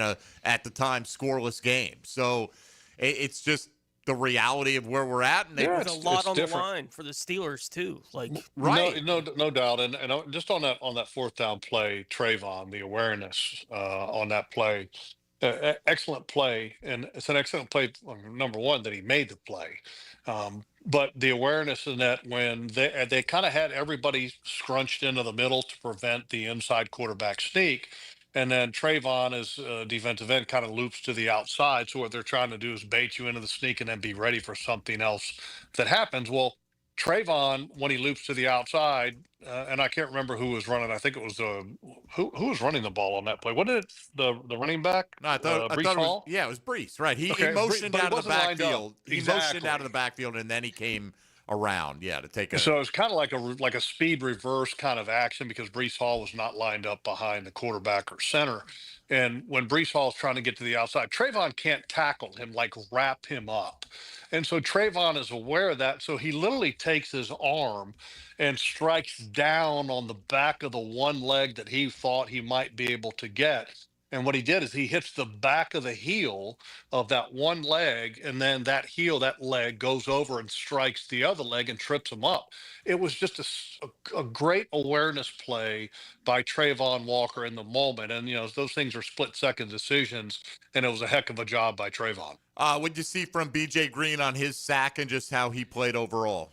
a, at the time, scoreless game. So it's just the reality of where we're at, and there's a lot on the line for the Steelers too. Like, right? No doubt. And just on that 4th down play, Trayvon, the awareness on that play, excellent play, and it's an excellent play. Number one, that he made the play, but the awareness in that when they kind of had everybody scrunched into the middle to prevent the inside quarterback sneak. And then Trayvon, as defensive end, kind of loops to the outside. So what they're trying to do is bait you into the sneak and then be ready for something else that happens. Well, Trayvon, when he loops to the outside, and I can't remember who was running. I think it was who was running the ball on that play. What did the running back? No, I thought it was Breece. Right, he motioned out of the backfield. He motioned out of the backfield, and then he came around, to take a. So it's kind of like a speed reverse kind of action because Breece Hall was not lined up behind the quarterback or center. And when Breece Hall is trying to get to the outside, Trayvon can't tackle him, like wrap him up. And so Trayvon is aware of that. So he literally takes his arm and strikes down on the back of the one leg that he thought he might be able to get. And what he did is he hits the back of the heel of that one leg, and then that leg goes over and strikes the other leg and trips him up. It was just a great awareness play by Trayvon Walker in the moment. And, those things are split-second decisions, and it was a heck of a job by Trayvon. What'd you see from B.J. Green on his sack and just how he played overall?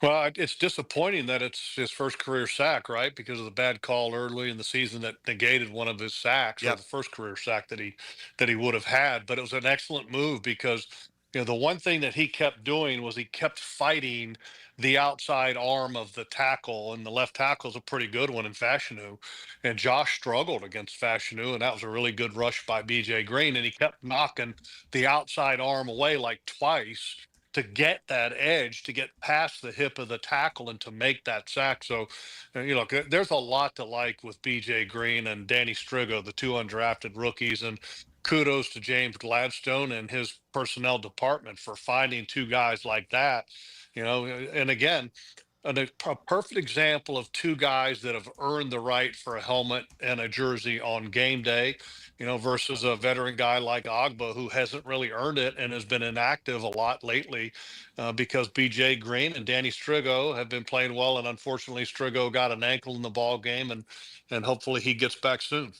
Well, it's disappointing that it's his first career sack, right? Because of the bad call early in the season that negated one of his sacks, or the first career sack that he would have had. But it was an excellent move because the one thing that he kept doing was he kept fighting the outside arm of the tackle, and the left tackle is a pretty good one in Fashanu. And Josh struggled against Fashanu, and that was a really good rush by B.J. Green, and he kept knocking the outside arm away like twice to get that edge, to get past the hip of the tackle and to make that sack. So, there's a lot to like with B.J. Green and Danny Strigo, the two undrafted rookies, and kudos to James Gladstone and his personnel department for finding two guys like that And again, a perfect example of two guys that have earned the right for a helmet and a jersey on game day, versus a veteran guy like Agba who hasn't really earned it and has been inactive a lot lately, because BJ Green and Danny Strigo have been playing well, and unfortunately Strigo got an ankle in the ball game, and hopefully he gets back soon.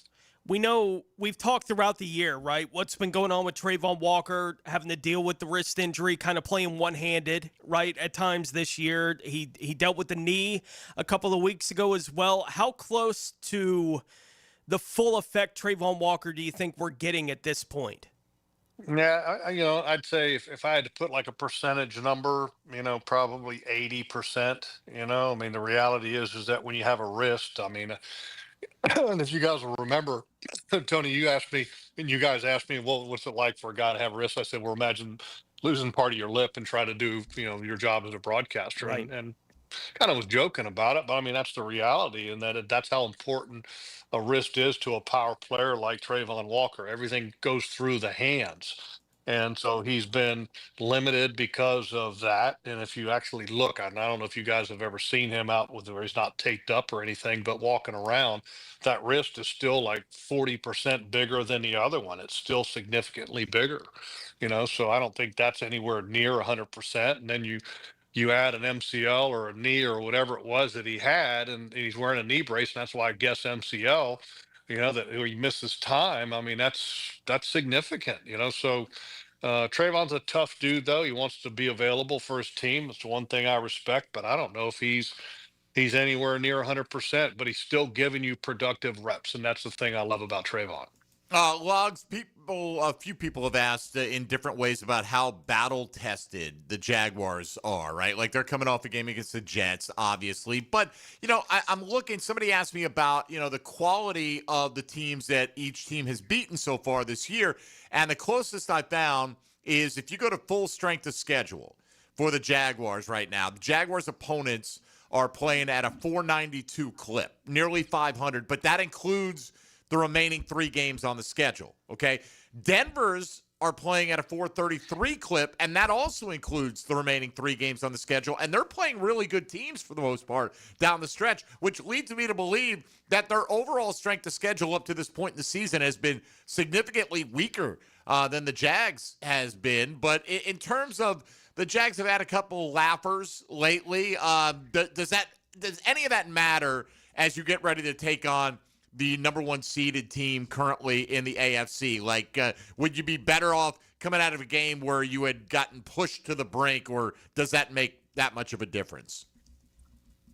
We know we've talked throughout the year, right? What's been going on with Trayvon Walker, having to deal with the wrist injury, kind of playing one-handed, right? At times this year, he dealt with the knee a couple of weeks ago as well. How close to the full effect Trayvon Walker do you think we're getting at this point? Yeah, I'd say if I had to put like a percentage number, probably 80%. I mean, the reality is that when you have a wrist, I mean, and if you guys will remember, Tony, you asked me, and you guys asked me, well, what's it like for a guy to have a wrist? I said, well, imagine losing part of your lip and try to do, your job as a broadcaster. Right. And kind of was joking about it, but I mean, that's the reality, and that's how important a wrist is to a power player like Trayvon Walker. Everything goes through the hands. And so he's been limited because of that. And if you actually look, I don't know if you guys have ever seen him out with where he's not taped up or anything, but walking around, that wrist is still like 40% bigger than the other one. It's still significantly bigger, so I don't think that's anywhere near 100%. And then you add an MCL or a knee or whatever it was that he had, and he's wearing a knee brace, and that's why I guess MCL, that he misses time. I mean, that's significant, So Trayvon's a tough dude, though. He wants to be available for his team. It's one thing I respect, but I don't know if he's anywhere near 100%, but he's still giving you productive reps, and that's the thing I love about Trayvon. Logs, a few people have asked in different ways about how battle tested the Jaguars are, right? Like they're coming off a game against the Jets, obviously. But, I'm looking, somebody asked me about, the quality of the teams that each team has beaten so far this year. And the closest I found is if you go to full strength of schedule for the Jaguars right now, the Jaguars' opponents are playing at a 492 clip, nearly 500, but that includes the remaining 3 games on the schedule, okay? Denver's are playing at a 433 clip, and that also includes the remaining 3 games on the schedule, and they're playing really good teams for the most part down the stretch, which leads me to believe that their overall strength of schedule up to this point in the season has been significantly weaker than the Jags has been. But in terms of the Jags have had a couple laughers lately, does any of that matter as you get ready to take on the number 1 seeded team currently in the AFC? Like, would you be better off coming out of a game where you had gotten pushed to the brink, or does that make that much of a difference?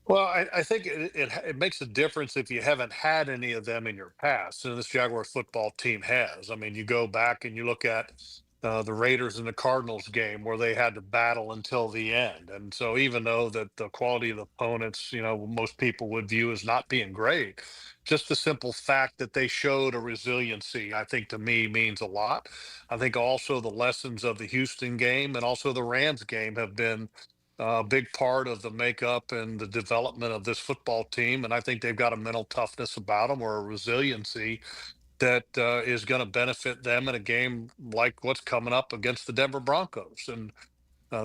Well, I think it makes a difference if you haven't had any of them in your past, and this Jaguars football team has. I mean, you go back and you look at the Raiders and the Cardinals game where they had to battle until the end. And so even though that the quality of the opponents, most people would view as not being great, just the simple fact that they showed a resiliency, I think to me means a lot. I think also the lessons of the Houston game and also the Rams game have been a big part of the makeup and the development of this football team. And I think they've got a mental toughness about them, or a resiliency that is going to benefit them in a game like what's coming up against the Denver Broncos. And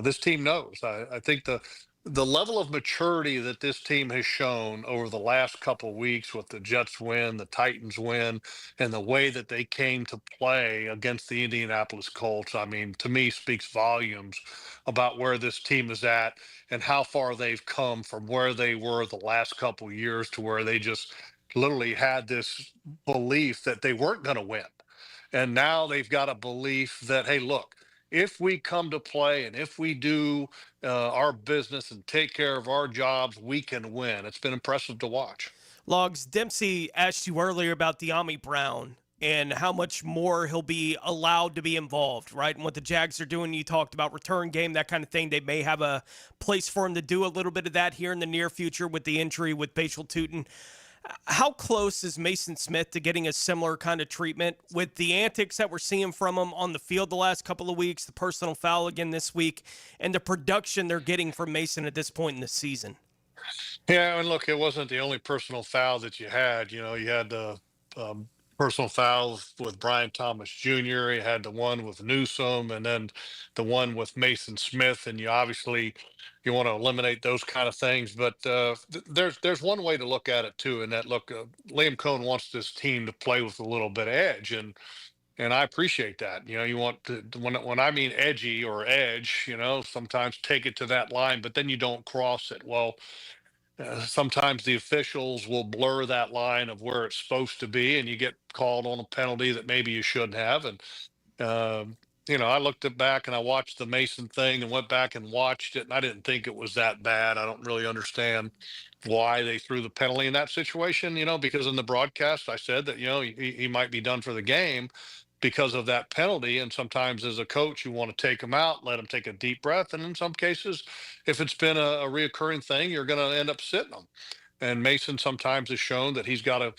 this team knows. I think the level of maturity that this team has shown over the last couple of weeks with the Jets win, the Titans win, and the way that they came to play against the Indianapolis Colts, I mean, to me speaks volumes about where this team is at and how far they've come from where they were the last couple of years to where they just literally had this belief that they weren't going to win. And now they've got a belief that, hey, look, if we come to play and if we do our business and take care of our jobs, we can win. It's been impressive to watch. Logs, Dempsey asked you earlier about De'Ami Brown and how much more he'll be allowed to be involved, right? And what the Jags are doing, you talked about return game, that kind of thing. They may have a place for him to do a little bit of that here in the near future with the injury with Bashal Tutin. How close is Mason Smith to getting a similar kind of treatment with the antics that we're seeing from him on the field the last couple of weeks, the personal foul again this week, and the production they're getting from Mason at this point in the season? Yeah, and look, it wasn't the only personal foul that you had. You had the personal fouls with Brian Thomas Jr. He had the one with Newsome, and then the one with Mason Smith. And you want to eliminate those kind of things. But there's one way to look at it too, and that Liam Cohen wants this team to play with a little bit of edge, and I appreciate that. You want to, when I mean edgy or edge, sometimes take it to that line, but then you don't cross it. Well, sometimes the officials will blur that line of where it's supposed to be, and you get called on a penalty that maybe you shouldn't have. And I looked it back and I watched the Mason thing and went back and watched it, and I didn't think it was that bad. I don't really understand why they threw the penalty in that situation, because in the broadcast I said that, he might be done for the game because of that penalty. And sometimes as a coach, you want to take him out, let him take a deep breath. And in some cases, if it's been a reoccurring thing, you're going to end up sitting him. And Mason sometimes has shown that he's got to,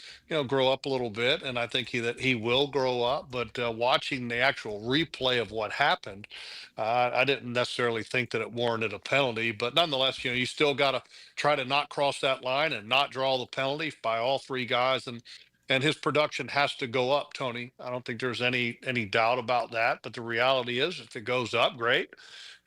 grow up a little bit, and I think that he will grow up. But watching the actual replay of what happened, I didn't necessarily think that it warranted a penalty. But nonetheless, you still got to try to not cross that line and not draw the penalty by all three guys. And his production has to go up, Tony. I don't think there's any doubt about that. But the reality is, if it goes up, great.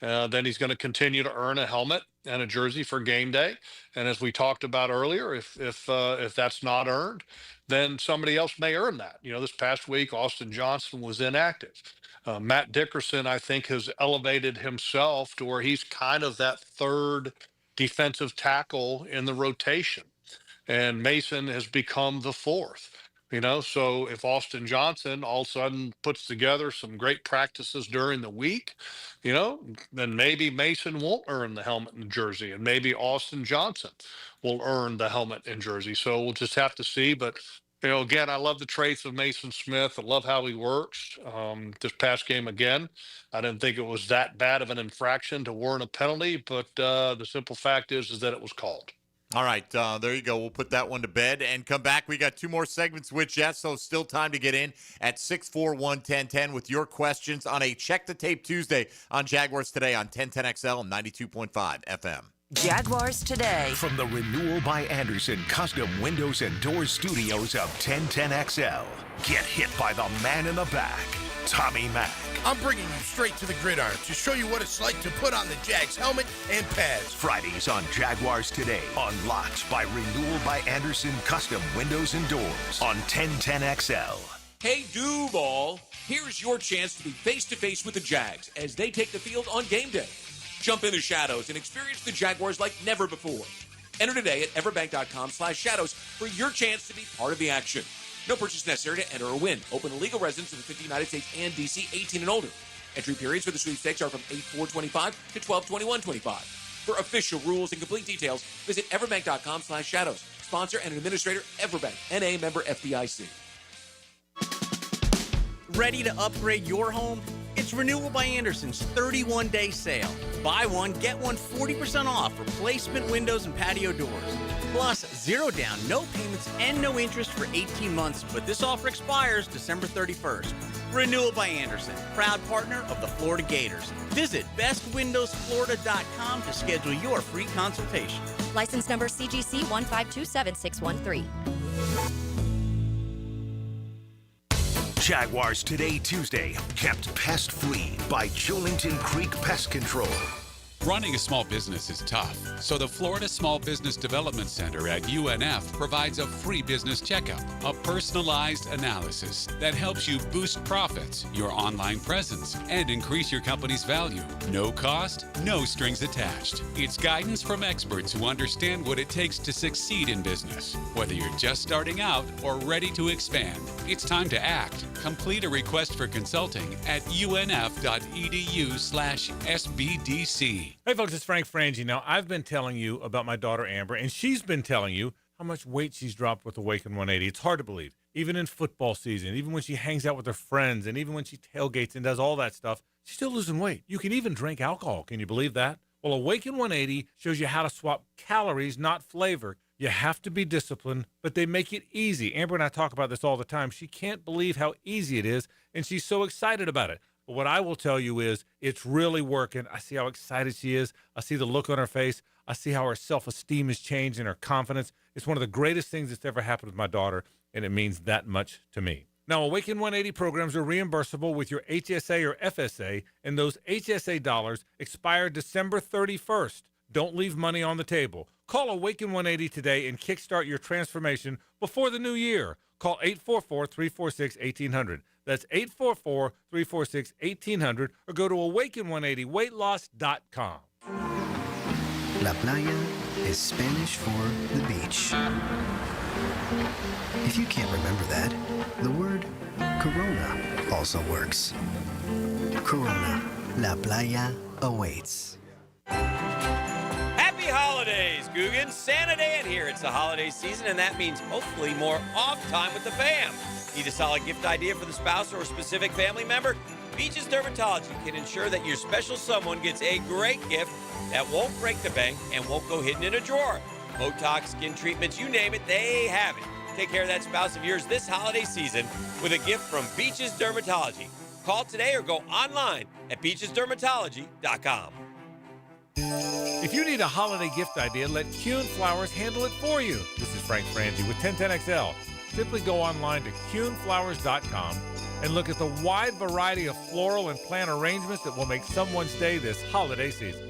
Then he's going to continue to earn a helmet and a jersey for game day. And as we talked about earlier, if that's not earned, then somebody else may earn that. This past week, Austin Johnson was inactive. Matt Dickerson, I think, has elevated himself to where he's kind of that third defensive tackle in the rotation. And Mason has become the fourth. So if Austin Johnson all of a sudden puts together some great practices during the week, then maybe Mason won't earn the helmet and jersey, and maybe Austin Johnson will earn the helmet and jersey. So we'll just have to see. But, again, I love the traits of Mason Smith. I love how he works. This past game, again, I didn't think it was that bad of an infraction to warrant a penalty, but the simple fact is that it was called. All right, there you go. We'll put that one to bed and come back. We got two more segments with Jeff, so still time to get in at 641-1010 with your questions on a Check the Tape Tuesday on Jaguars Today on 1010XL and 92.5 FM. Jaguars Today. From the Renewal by Anderson Custom Windows and Doors Studios of 1010XL. Get hit by the man in the back, Tommy Mack. I'm bringing you straight to the gridiron to show you what it's like to put on the Jags helmet and pads. Fridays on Jaguars Today. Unlocked by Renewal by Anderson Custom Windows and Doors on 1010XL. Hey, Duval, here's your chance to be face-to-face with the Jags as they take the field on game day. Jump in the shadows and experience the Jaguars like never before. Enter today at everbank.com/shadows for your chance to be part of the action. No purchase necessary to enter or win. Open to legal residents of the 50 United States and D.C., 18 and older. Entry periods for the sweepstakes are from 8/4/25 to 12/21/25. For official rules and complete details, visit everbank.com/shadows. Sponsor and administrator, Everbank, N.A. member FDIC. Ready to upgrade your home? It's Renewal by Anderson's 31-day sale. Buy one, get one 40% off replacement windows and patio doors. Plus, 0 down, no payments, and no interest for 18 months, but this offer expires December 31st. Renewal by Anderson, proud partner of the Florida Gators. Visit bestwindowsflorida.com to schedule your free consultation. License number CGC 1527613. Jaguars Today Tuesday, kept pest-free by Julington Creek Pest Control. Running a small business is tough, so the Florida Small Business Development Center at UNF provides a free business checkup, a personalized analysis that helps you boost profits, your online presence, and increase your company's value. No cost, no strings attached. It's guidance from experts who understand what it takes to succeed in business. Whether you're just starting out or ready to expand, it's time to act. Complete a request for consulting at unf.edu/SBDC. Hey folks, it's Frank Frangie. Now, I've been telling you about my daughter Amber, and she's been telling you how much weight she's dropped with Awaken 180. It's hard to believe. Even in football season, even when she hangs out with her friends, and even when she tailgates and does all that stuff, she's still losing weight. You can even drink alcohol. Can you believe that? Well, Awaken 180 shows you how to swap calories, not flavor. You have to be disciplined, but they make it easy. Amber and I talk about this all the time. She can't believe how easy it is, and she's so excited about it. But what I will tell you is it's really working. I see how excited she is. I see the look on her face. I see how her self-esteem has changed and her confidence. It's one of the greatest things that's ever happened with my daughter. and it means that much to me. Now, Awaken 180 programs are reimbursable with your HSA or FSA, and those HSA dollars expire December 31st. Don't leave money on the table. Call Awaken 180 today and kickstart your transformation before the new year. Call 844-346-1800. That's 844-346-1800, or go to awaken180weightloss.com. La playa is Spanish for the beach. If you can't remember that, the word Corona also works. Corona, La playa awaits. Happy holidays, Googans. Santa Dan here. It's the holiday season, and that means hopefully more off time with the fam. Need a solid gift idea for the spouse or a specific family member? Beaches Dermatology can ensure that your special someone gets a great gift that won't break the bank and won't go hidden in a drawer. Botox, skin treatments, you name it, they have it. Take care of that spouse of yours this holiday season with a gift from Beaches Dermatology. Call today or go online at beachesdermatology.com. If you need a holiday gift idea, let Kuhn Flowers handle it for you. This is Frank Frangie with 1010XL. Simply go online to kuhnflowers.com and look at the wide variety of floral and plant arrangements that will make someone's day this holiday season.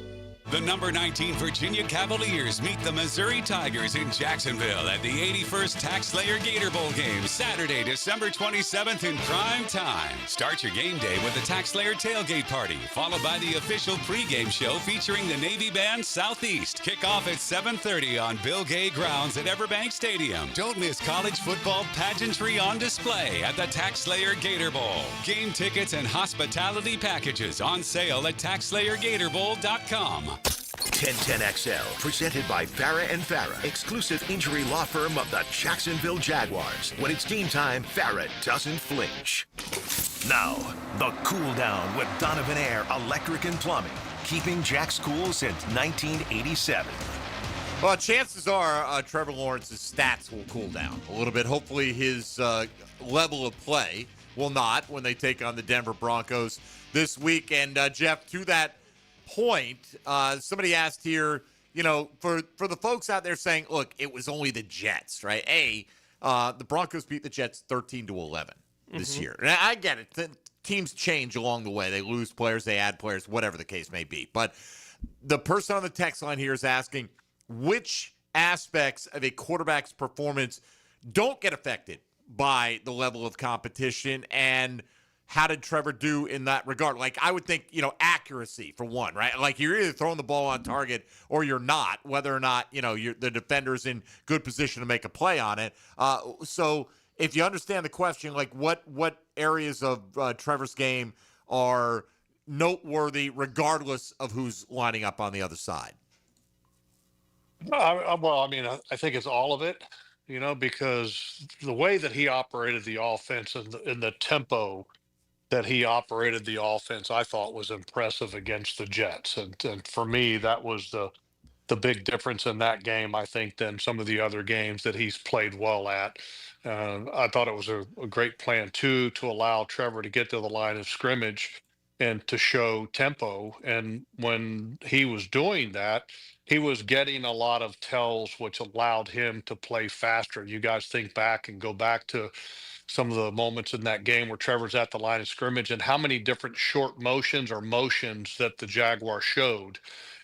The number 19 Virginia Cavaliers meet the Missouri Tigers in Jacksonville at the 81st TaxSlayer Gator Bowl game, Saturday, December 27th in prime time. Start your game day with the TaxSlayer Tailgate Party, followed by the official pregame show featuring the Navy Band Southeast. Kickoff at 7:30 on Bill Gay grounds at Everbank Stadium. Don't miss college football pageantry on display at the TaxSlayer Gator Bowl. Game tickets and hospitality packages on sale at TaxSlayerGatorBowl.com. 1010XL, presented by Farah & Farah, exclusive injury law firm of the Jacksonville Jaguars. When it's team time, Farah doesn't flinch. Now, the cool down with Donovan Air Electric and Plumbing, keeping Jack's cool since 1987. Well, chances are Trevor Lawrence's stats will cool down a little bit. Hopefully his level of play will not when they take on the Denver Broncos this week. And, Jeff, to that point, somebody asked here, you know, for the folks out there saying, look, it was only the Jets, right? The Broncos beat the Jets 13-11 this year. And I get it. The teams change along the way. They lose players, they add players, whatever the case may be. But the person on the text line here is asking, which aspects of a quarterback's performance don't get affected by the level of competition, and how did Trevor do in that regard? Like, I would think, you know, accuracy for one, right? Like, you're either throwing the ball on target or you're not, whether or not, you know, the defender's in good position to make a play on it. So if you understand the question, like, what areas of Trevor's game are noteworthy regardless of who's lining up on the other side? Well, I mean, I think it's all of it, you know, because the way that he operated the offense and the tempo that he operated the offense, I thought was impressive against the Jets. And for me, that was the big difference in that game, I think, than some of the other games that he's played well at. I thought it was a great plan, too, to allow Trevor to get to the line of scrimmage and to show tempo. And when he was doing that, he was getting a lot of tells, which allowed him to play faster. You guys think back and go back to some of the moments in that game where Trevor's at the line of scrimmage and how many different short motions or motions that the Jaguar showed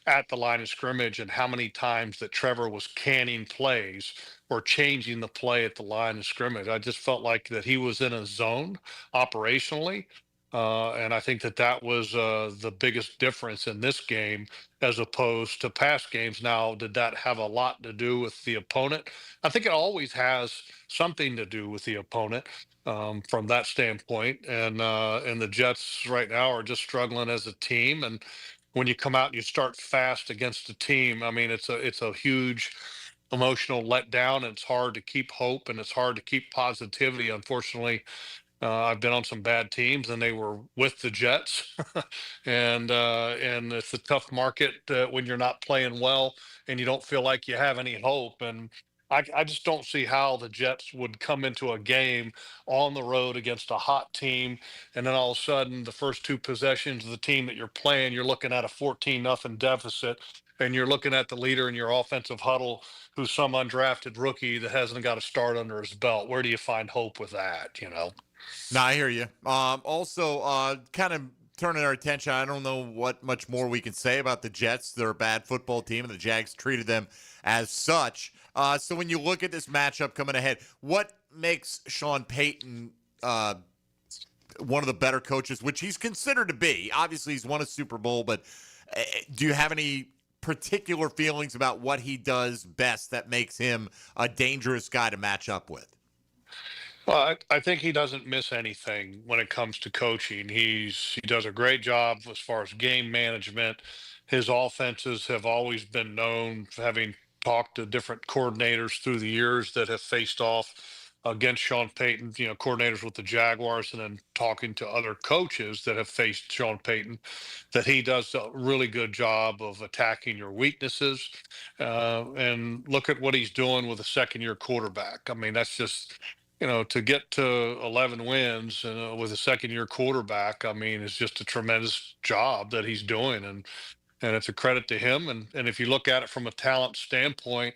at the line of scrimmage, and how many times that Trevor was canning plays or changing the play at the line of scrimmage. I just felt like that he was in a zone operationally. And I think that was the biggest difference in this game as opposed to past games. Now, did that have a lot to do with the opponent? I think it always has something to do with the opponent from that standpoint. And the Jets right now are just struggling as a team. And when you come out and you start fast against a team, I mean, it's a huge emotional letdown. And it's hard to keep hope and it's hard to keep positivity. Unfortunately, I've been on some bad teams, and they were with the Jets, and it's a tough market when you're not playing well and you don't feel like you have any hope. And I just don't see how the Jets would come into a game on the road against a hot team, and then all of a sudden, the first two possessions of the team that you're playing, you're looking at a 14-0 deficit, and you're looking at the leader in your offensive huddle who's some undrafted rookie that hasn't got a start under his belt. Where do you find hope with that, you know? No, I hear you. Also, kind of turning our attention, I don't know what much more we can say about the Jets. They're a bad football team, and the Jags treated them as such. So when you look at this matchup coming ahead, what makes Sean Payton one of the better coaches, which he's considered to be? Obviously, he's won a Super Bowl, but do you have any particular feelings about what he does best that makes him a dangerous guy to match up with? Well, I think he doesn't miss anything when it comes to coaching. He does a great job as far as game management. His offenses have always been known, having talked to different coordinators through the years that have faced off against Sean Payton, you know, coordinators with the Jaguars, and then talking to other coaches that have faced Sean Payton, that he does a really good job of attacking your weaknesses. And look at what he's doing with a second-year quarterback. I mean, that's just, you know, to get to 11 wins with a second-year quarterback, I mean, it's just a tremendous job that he's doing, and it's a credit to him. And if you look at it from a talent standpoint,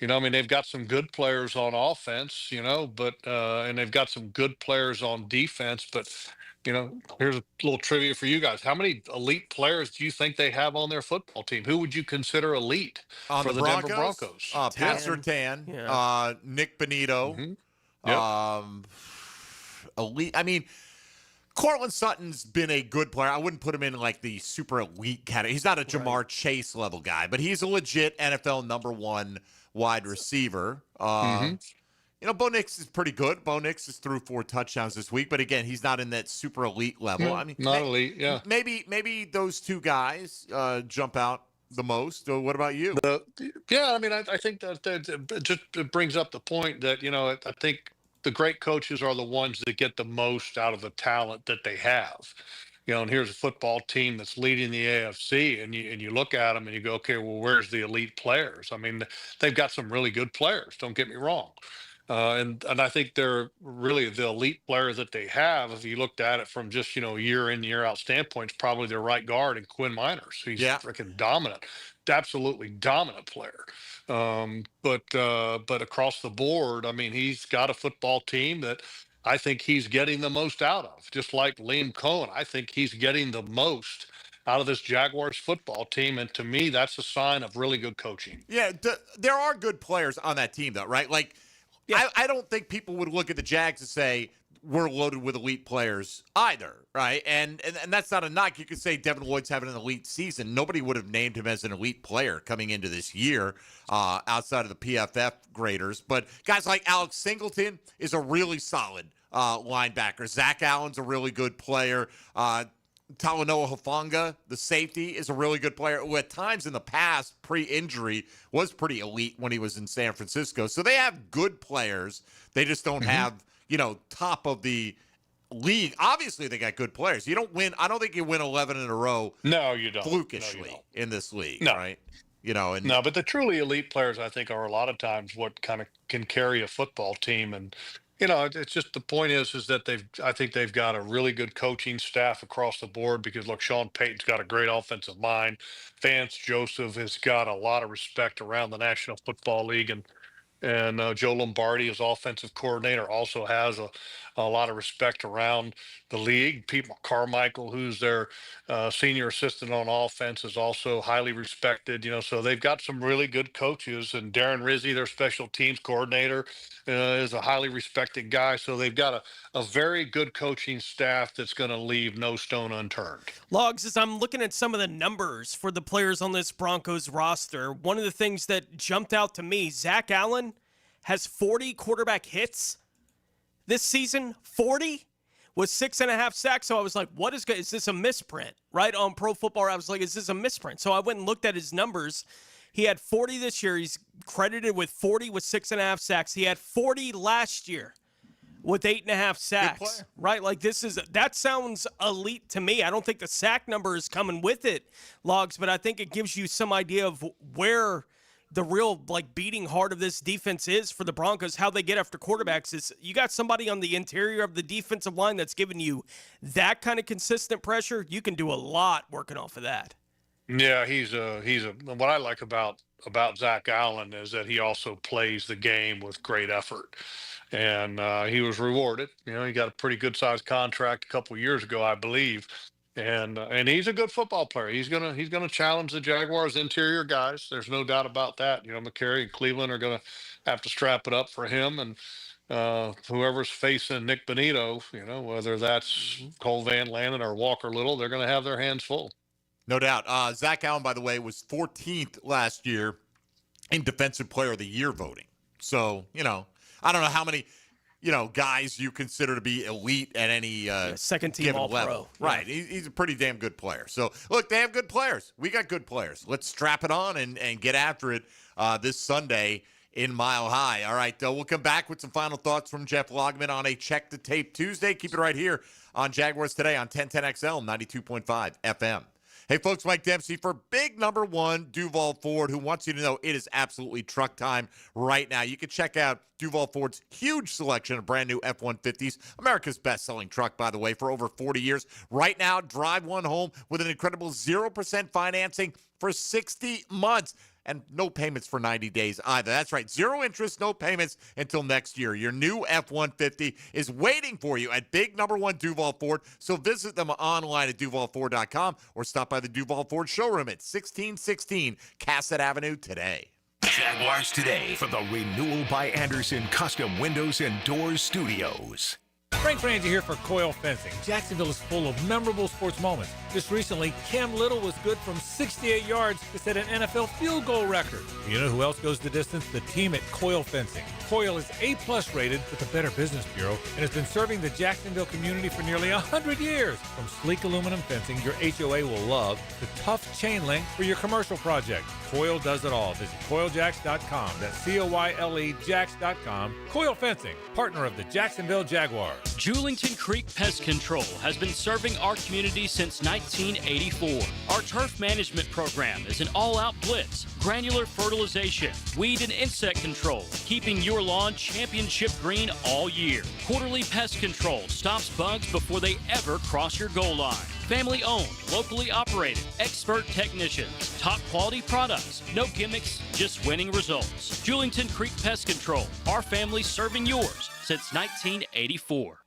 you know, I mean, they've got some good players on offense, you know, but and they've got some good players on defense. But, you know, here's a little trivia for you guys: how many elite players do you think they have on their football team? Who would you consider elite On for the Denver Broncos? Pat Surtain, Nick Bonito. Elite. I mean, Cortland Sutton's been a good player. I wouldn't put him in like the super elite category. He's not a Jamar Chase level guy, but he's a legit NFL #1 wide receiver. You know, Bo Nix is pretty good. Bo Nix is threw 4 touchdowns this week, but again, he's not in that super elite level. I mean, not elite. Yeah. Maybe those two guys jump out the most. What about you? Yeah, I mean, I think that it just brings up the point that, you know, I think the great coaches are the ones that get the most out of the talent that they have. You know, and here's a football team that's leading the AFC, and you look at them and you go, okay, well, where's the elite players? I mean, they've got some really good players. Don't get me wrong. And I think they're really the elite player that they have. If you looked at it from just, you know, year in, year out standpoint, it's probably their right guard and Quinn Miners. He's freaking dominant, absolutely dominant player. But across the board, I mean, he's got a football team that I think he's getting the most out of. Just like Liam Cohen, I think he's getting the most out of this Jaguars football team. And to me, that's a sign of really good coaching. Yeah, there are good players on that team, though, right? Like, I don't think people would look at the Jags and say we're loaded with elite players either, right? And that's not a knock. You could say Devin Lloyd's having an elite season. Nobody would have named him as an elite player coming into this year outside of the PFF graders. But guys like Alex Singleton is a really solid linebacker. Zach Allen's a really good player. Talanoa Hufanga, the safety, is a really good player who at times in the past, pre-injury, was pretty elite when he was in San Francisco. So they have good players. They just don't have, you know, top of the league. Obviously, they got good players. You don't win. I don't think you win 11 in a row. No, you don't. Flukishly in this league, right? You know, and no, but the truly elite players, I think, are a lot of times what kind of can carry a football team. And you know, it's just the point is that I think they've got a really good coaching staff across the board because look, Sean Payton's got a great offensive mind. Vance Joseph has got a lot of respect around the National Football League, and Joe Lombardi, as offensive coordinator, also has a lot of respect around the league. Pete Carmichael, who's their senior assistant on offense, is also highly respected. You know, so they've got some really good coaches. And Darren Rizzi, their special teams coordinator, is a highly respected guy. So they've got a very good coaching staff that's going to leave no stone unturned. Logs, as I'm looking at some of the numbers for the players on this Broncos roster, one of the things that jumped out to me, Zach Allen has 40 quarterback hits this season, 40 with 6.5 sacks. So I was like, is this a misprint? Right on Pro Football, I was like, is this a misprint? So I went and looked at his numbers. He had 40 this year. He's credited with 40 with 6.5 sacks. He had 40 last year with 8.5 sacks. Right? Like that sounds elite to me. I don't think the sack number is coming with it, Logs, but I think it gives you some idea of where the real beating heart of this defense is for the Broncos. How they get after quarterbacks is you got somebody on the interior of the defensive line that's giving you that kind of consistent pressure. You can do a lot working off of that. Yeah, what I like about Zach Allen is that he also plays the game with great effort, and he was rewarded. He got a pretty good sized contract a couple years ago, I believe, and he's a good football player. He's gonna challenge the Jaguars' interior guys. There's no doubt about that. McCary and Cleveland are gonna have to strap it up for him, and whoever's facing Nick Bonito, whether that's Cole Van Lannon or Walker Little, they're gonna have their hands full. No doubt. Zach Allen, by the way, was 14th last year in Defensive Player of the Year voting. So, I don't know how many, guys you consider to be elite at any second team given All-Pro. level. Right. He's a pretty damn good player. So, look, they have good players. We got good players. Let's strap it on and get after it this Sunday in Mile High. All right, we'll come back with some final thoughts from Jeff Lageman on a Check the Tape Tuesday. Keep it right here on Jaguars Today on 1010XL 92.5 FM. Hey, folks, Mike Dempsey for big number one, Duval Ford, who wants you to know it is absolutely truck time right now. You can check out Duval Ford's huge selection of brand new F-150s, America's best-selling truck, by the way, for over 40 years. Right now, drive one home with an incredible 0% financing for 60 months. And no payments for 90 days either. That's right, zero interest, no payments until next year. Your new F-150 is waiting for you at big number one Duval Ford. So visit them online at duvalford.com or stop by the Duval Ford showroom at 1616 Cassett Avenue today. Jaguars Today from the Renewal by Anderson Custom Windows and Doors Studios. Frank Frangie here for Coil Fencing. Jacksonville is full of memorable sports moments. Just recently, Cam Little was good from 68 yards to set an NFL field goal record. You know who else goes the distance? The team at Coil Fencing. Coil is A+ rated with the Better Business Bureau and has been serving the Jacksonville community for nearly 100 years. From sleek aluminum fencing your HOA will love to tough chain link for your commercial project. Coil does it all. Visit CoilJacks.com. That's COYLE Jacks.com. Coil Fencing, partner of the Jacksonville Jaguars. Julington Creek Pest Control has been serving our community since 1984. Our turf management program is an all-out blitz, granular fertilization, weed and insect control, keeping your lawn championship green all year. Quarterly pest control stops bugs before they ever cross your goal line. Family owned, locally operated, expert technicians, top quality products, no gimmicks, just winning results. Julington Creek Pest Control, our family serving yours since 1984.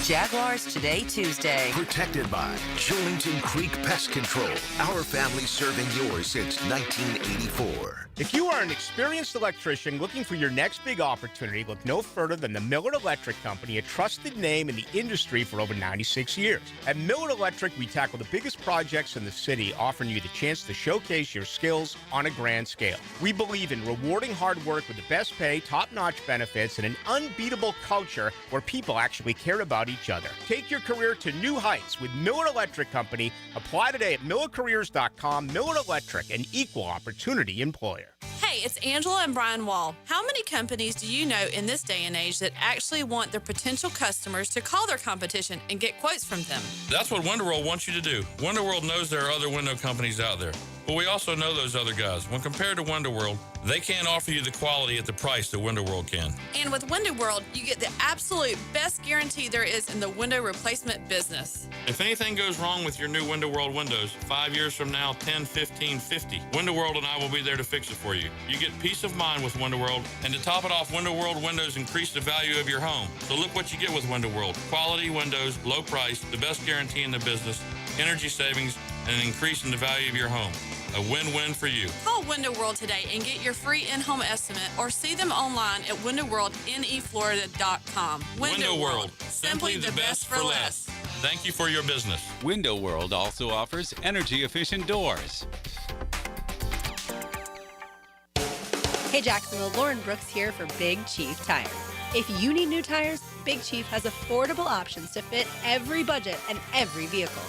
Jaguars Today Tuesday. Protected by Julington Creek Pest Control. Our family serving yours since 1984. If you are an experienced electrician looking for your next big opportunity, look no further than the Miller Electric Company, a trusted name in the industry for over 96 years. At Miller Electric, we tackle the biggest projects in the city, offering you the chance to showcase your skills on a grand scale. We believe in rewarding hard work with the best pay, top-notch benefits, and an unbeatable culture where people actually care about each other. Take your career to new heights with Miller Electric Company. Apply today at millercareers.com. Miller Electric, an equal opportunity employer. Hey, it's Angela and Brian Wall. How many companies do you know in this day and age that actually want their potential customers to call their competition and get quotes from them? That's what WonderWorld wants you to do. WonderWorld knows there are other window companies out there, but we also know those other guys. When compared to WonderWorld, they can't offer you the quality at the price that WonderWorld can. And with WonderWorld, you get the absolute best guarantee there is in the window replacement business. If anything goes wrong with your new WonderWorld windows, 5 years from now, 10, 15, 50, WonderWorld and I will be there to fix it for you. You get peace of mind with WonderWorld, and to top it off, WonderWorld windows increase the value of your home. So look what you get with WonderWorld. Quality windows, low price, the best guarantee in the business, energy savings, and an increase in the value of your home. A win-win for you. Call Window World today and get your free in-home estimate or see them online at windowworldneflorida.com. Window World. Simply the best for less. Thank you for your business. Window World also offers energy-efficient doors. Hey Jacksonville, Lauren Brooks here for Big Chief Tire. If you need new tires, Big Chief has affordable options to fit every budget and every vehicle.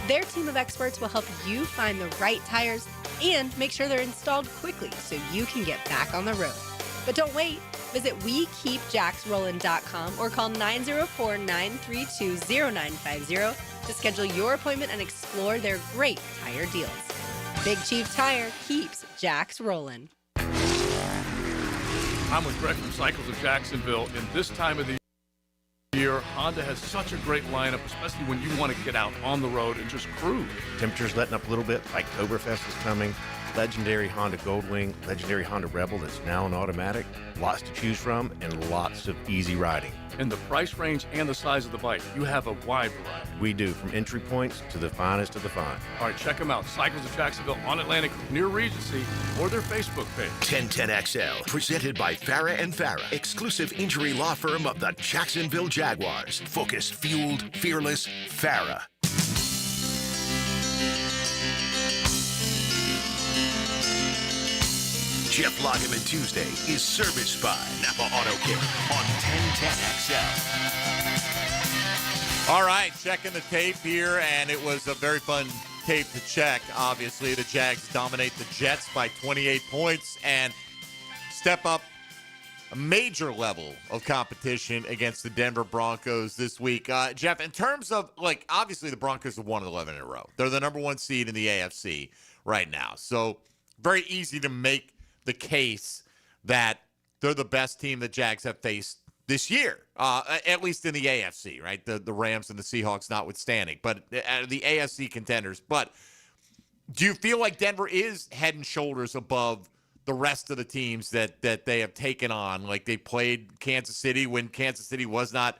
Their team of experts will help you find the right tires and make sure they're installed quickly so you can get back on the road. But don't wait. Visit WeKeepJacksRollin.com or call 904-932-0950 to schedule your appointment and explore their great tire deals. Big Chief Tire keeps Jacks rolling. I'm with Greg from Cycles of Jacksonville, and this time of the year, year. Honda has such a great lineup, especially when you want to get out on the road and just cruise. Temperatures letting up a little bit. Oktoberfest is coming. Legendary Honda Goldwing, legendary Honda Rebel that's now an automatic. Lots to choose from and lots of easy riding. And the price range and the size of the bike, you have a wide variety. We do, from entry points to the finest of the fine. All right, check them out. Cycles of Jacksonville on Atlantic near Regency or their Facebook page. 1010XL, presented by Farah and Farah, exclusive injury law firm of the Jacksonville Jaguars. Focused, fueled, fearless, Farah. Jeff Lageman Tuesday is serviced by Napa Auto Care on 1010XL. All right, checking the tape here, and it was a very fun tape to check. Obviously, the Jags dominate the Jets by 28 points and step up a major level of competition against the Denver Broncos this week. Jeff, in terms of, obviously the Broncos have won 11 in a row. They're the number one seed in the AFC right now. So very easy to make the case that they're the best team the Jags have faced this year, at least in the AFC, right? The Rams and the Seahawks notwithstanding, but the AFC contenders. But do you feel like Denver is head and shoulders above the rest of the teams that they have taken on? Like they played Kansas City when Kansas City was not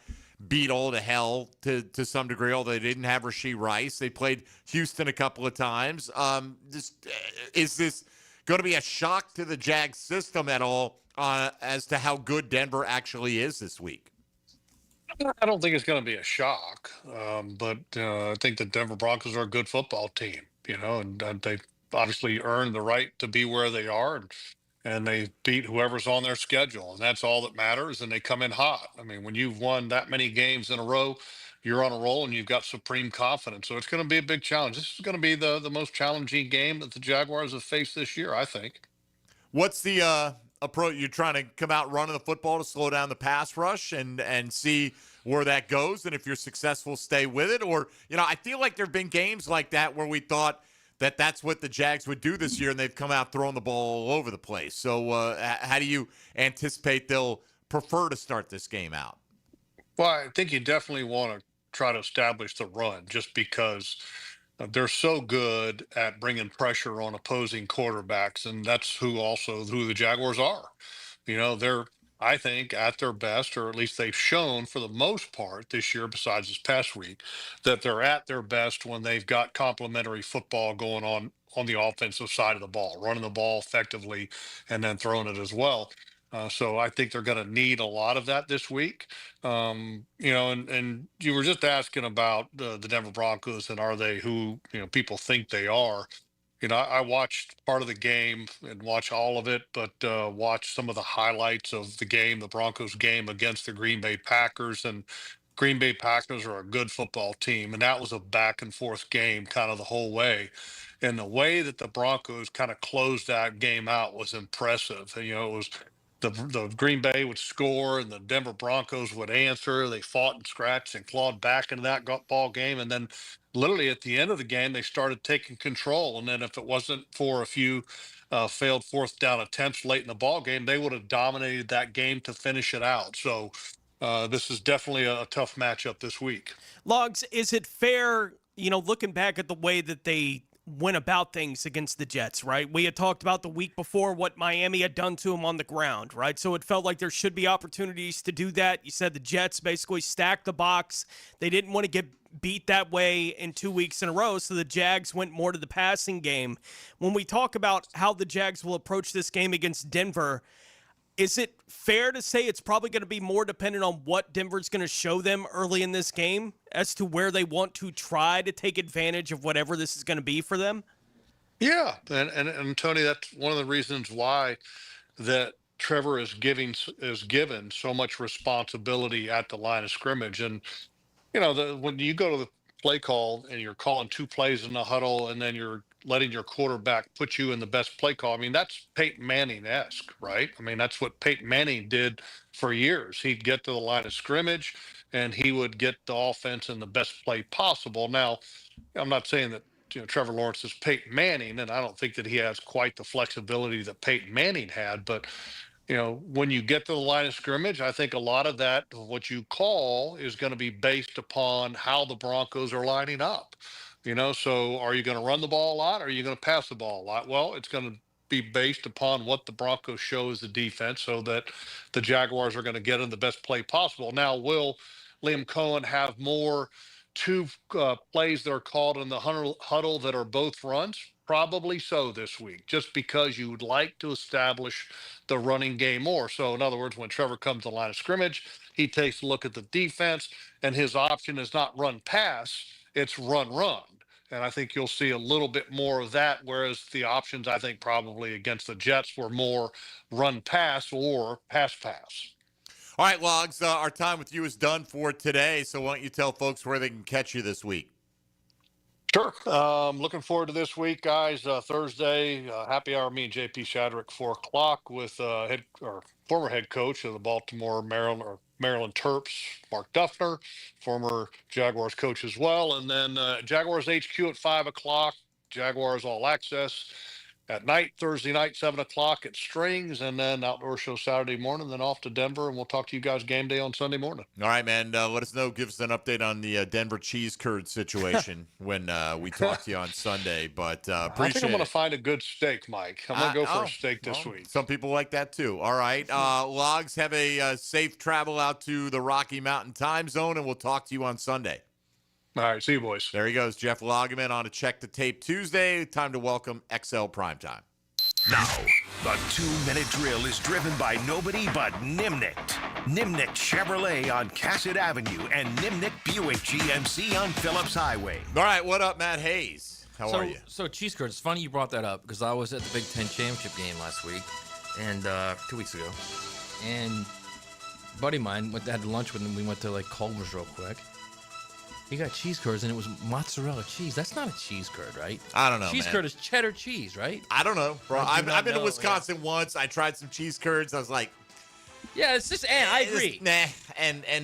beat all to hell to some degree, although they didn't have Rashee Rice. They played Houston a couple of times. Is this going to be a shock to the Jags system at all as to how good Denver actually is this week? I don't think it's going to be a shock, but I think the Denver Broncos are a good football team, and they've obviously earned the right to be where they are, and they beat whoever's on their schedule, and that's all that matters, and they come in hot. I mean, when you've won that many games in a row, you're on a roll and you've got supreme confidence. So it's going to be a big challenge. This is going to be the most challenging game that the Jaguars have faced this year, I think. What's the approach? You're trying to come out running the football to slow down the pass rush and see where that goes, and if you're successful, stay with it? Or, I feel like there have been games like that where we thought that that's what the Jags would do this year, and they've come out throwing the ball all over the place. So how do you anticipate they'll prefer to start this game out? Well, I think you definitely want to try to establish the run just because they're so good at bringing pressure on opposing quarterbacks, and that's who the Jaguars are. They're, I think, at their best, or at least they've shown for the most part this year, besides this past week, that they're at their best when they've got complementary football going on the offensive side of the ball, running the ball effectively and then throwing it as well. So I think they're going to need a lot of that this week. And you were just asking about the Denver Broncos and are they who people think they are. I watched part of the game and watch all of it, but watched some of the highlights of the game, the Broncos game against the Green Bay Packers. And Green Bay Packers are a good football team, and that was a back and forth game kind of the whole way. And the way that the Broncos kind of closed that game out was impressive. And, it was the Green Bay would score and the Denver Broncos would answer. They fought and scratched and clawed back into that ball game. And then literally at the end of the game, they started taking control. And then if it wasn't for a few failed fourth down attempts late in the ball game, they would have dominated that game to finish it out. So this is definitely a tough matchup this week. Logs, is it fair, looking back at the way that they went about things against the Jets, right? We had talked about the week before what Miami had done to them on the ground, right? So it felt like there should be opportunities to do that. You said the Jets basically stacked the box. They didn't want to get beat that way in 2 weeks in a row, so the Jags went more to the passing game. When we talk about how the Jags will approach this game against Denver, is it fair to say it's probably going to be more dependent on what Denver's going to show them early in this game as to where they want to try to take advantage of whatever this is going to be for them? Yeah, and Tony, that's one of the reasons why that Trevor is given so much responsibility at the line of scrimmage. And when you go to the play call and you're calling two plays in the huddle, and then you're letting your quarterback put you in the best play call. I mean, that's Peyton Manning-esque, right? I mean, that's what Peyton Manning did for years. He'd get to the line of scrimmage and he would get the offense in the best play possible. Now, I'm not saying that Trevor Lawrence is Peyton Manning, and I don't think that he has quite the flexibility that Peyton Manning had, but when you get to the line of scrimmage, I think a lot of that, what you call, is going to be based upon how the Broncos are lining up. So are you going to run the ball a lot? Or are you going to pass the ball a lot? Well, it's going to be based upon what the Broncos show as the defense so that the Jaguars are going to get in the best play possible. Now, will Liam Cohen have more two plays that are called in the huddle that are both runs? Probably so this week, just because you would like to establish the running game more. So, in other words, when Trevor comes to the line of scrimmage, he takes a look at the defense, and his option is not run pass, it's run. And I think you'll see a little bit more of that, whereas the options, I think, probably against the Jets were more run pass or pass. All right, Logs, our time with you is done for today. So why don't you tell folks where they can catch you this week? Sure. Looking forward to this week, guys. Thursday, happy hour, me and JP Shadrick, 4 o'clock with former head coach of the Baltimore, Maryland Terps, Mark Duffner, former Jaguars coach as well. And then Jaguars HQ at 5 o'clock, Jaguars All Access at night, Thursday night, 7 o'clock at Strings, and then outdoor show Saturday morning, then off to Denver, and we'll talk to you guys game day on Sunday morning. All right, man. Let us know. Give us an update on the Denver cheese curd situation when we talk to you on Sunday. But appreciate it. I think I'm going to find a good steak, Mike. I'm going to go for a steak this week. Some people like that, too. All right. Logs, have a safe travel out to the Rocky Mountain time zone, and we'll talk to you on Sunday. All right, see you, boys. There he goes, Jeff Lageman on a Check the Tape Tuesday. Time to welcome XL Primetime. Now, the 2-minute drill is driven by nobody but Nimnicht. Nimnicht Chevrolet on Cassett Avenue and Nimnicht Buick GMC on Phillips Highway. All right, what up, Matt Hayes? How are you? So, cheese curd, it's funny you brought that up because I was at the Big Ten Championship game last week, and 2 weeks ago. And a buddy of mine had lunch with him. We went to, Culver's real quick. He got cheese curds, and it was mozzarella cheese. That's not a cheese curd, right? I don't know, Cheese curd is cheddar cheese, right? I don't know, bro. I've been to Wisconsin once. I tried some cheese curds. I was like, yeah, it's just, I agree.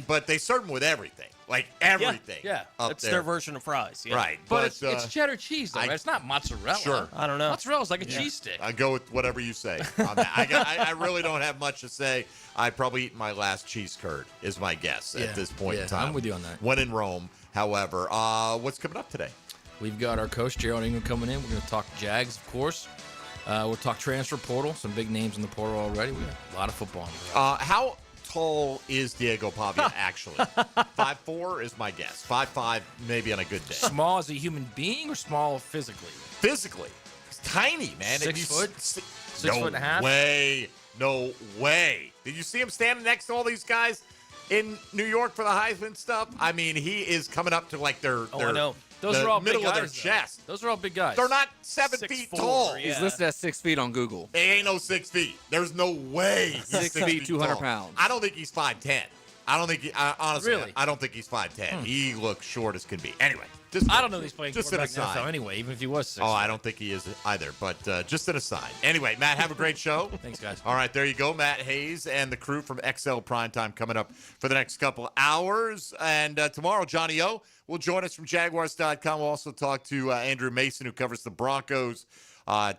But they serve them with everything. Like everything. Yeah. That's there. their version of fries. Yeah. Right. But it's cheddar cheese, though, right? It's not mozzarella. Sure. I don't know. Mozzarella is like a cheese stick. I go with whatever you say on that. I really don't have much to say. I'd probably eat my last cheese curd, is my guess at this point in time. I'm with you on that. When in Rome, however. What's coming up today? We've got our coach, Gerald Ingram, coming in. We're going to talk Jags, of course. We'll talk transfer portal. Some big names in the portal already. We got a lot of football. How tall is Diego Pavia actually? 5'4" is my guess. 5'5", maybe on a good day. Small as a human being or small physically? Physically. He's tiny, man. 6 foot? 6 foot and a half? No way. Did you see him standing next to all these guys in New York for the Heisman stuff? I mean, he is coming up to their I know. Those are all middle big guys, of their chest. Those are all big guys. They're not 7 feet tall. He's listed at 6 feet on Google. They ain't no 6 feet. There's no way he's 6 feet, 200 tall. pounds. I don't think he's 5'10". I don't think honestly, Really? I don't think he's 5'10". He looks short as can be. Anyway, I don't know if he's playing just an quarterback aside. now, anyway, even if he was 6. Oh, I don't think he is either, but just an aside. Anyway, Matt, have a great show. Thanks, guys. All right, there you go. Matt Hayes and the crew from XL Primetime coming up for the next couple of hours. And tomorrow, Johnny O will join us from Jaguars.com. We'll also talk to Andrew Mason, who covers the Broncos,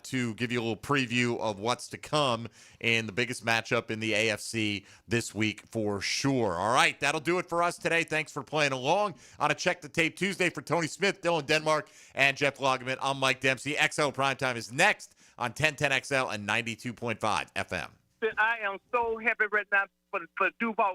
to give you a little preview of what's to come in the biggest matchup in the AFC this week for sure. All right, that'll do it for us today. Thanks for playing along on a Check the Tape Tuesday for Tony Smith, Dylan Denmark, and Jeff Lageman. I'm Mike Dempsey. XL Primetime is next on 1010XL and 92.5 FM. I am so happy right now for Duval.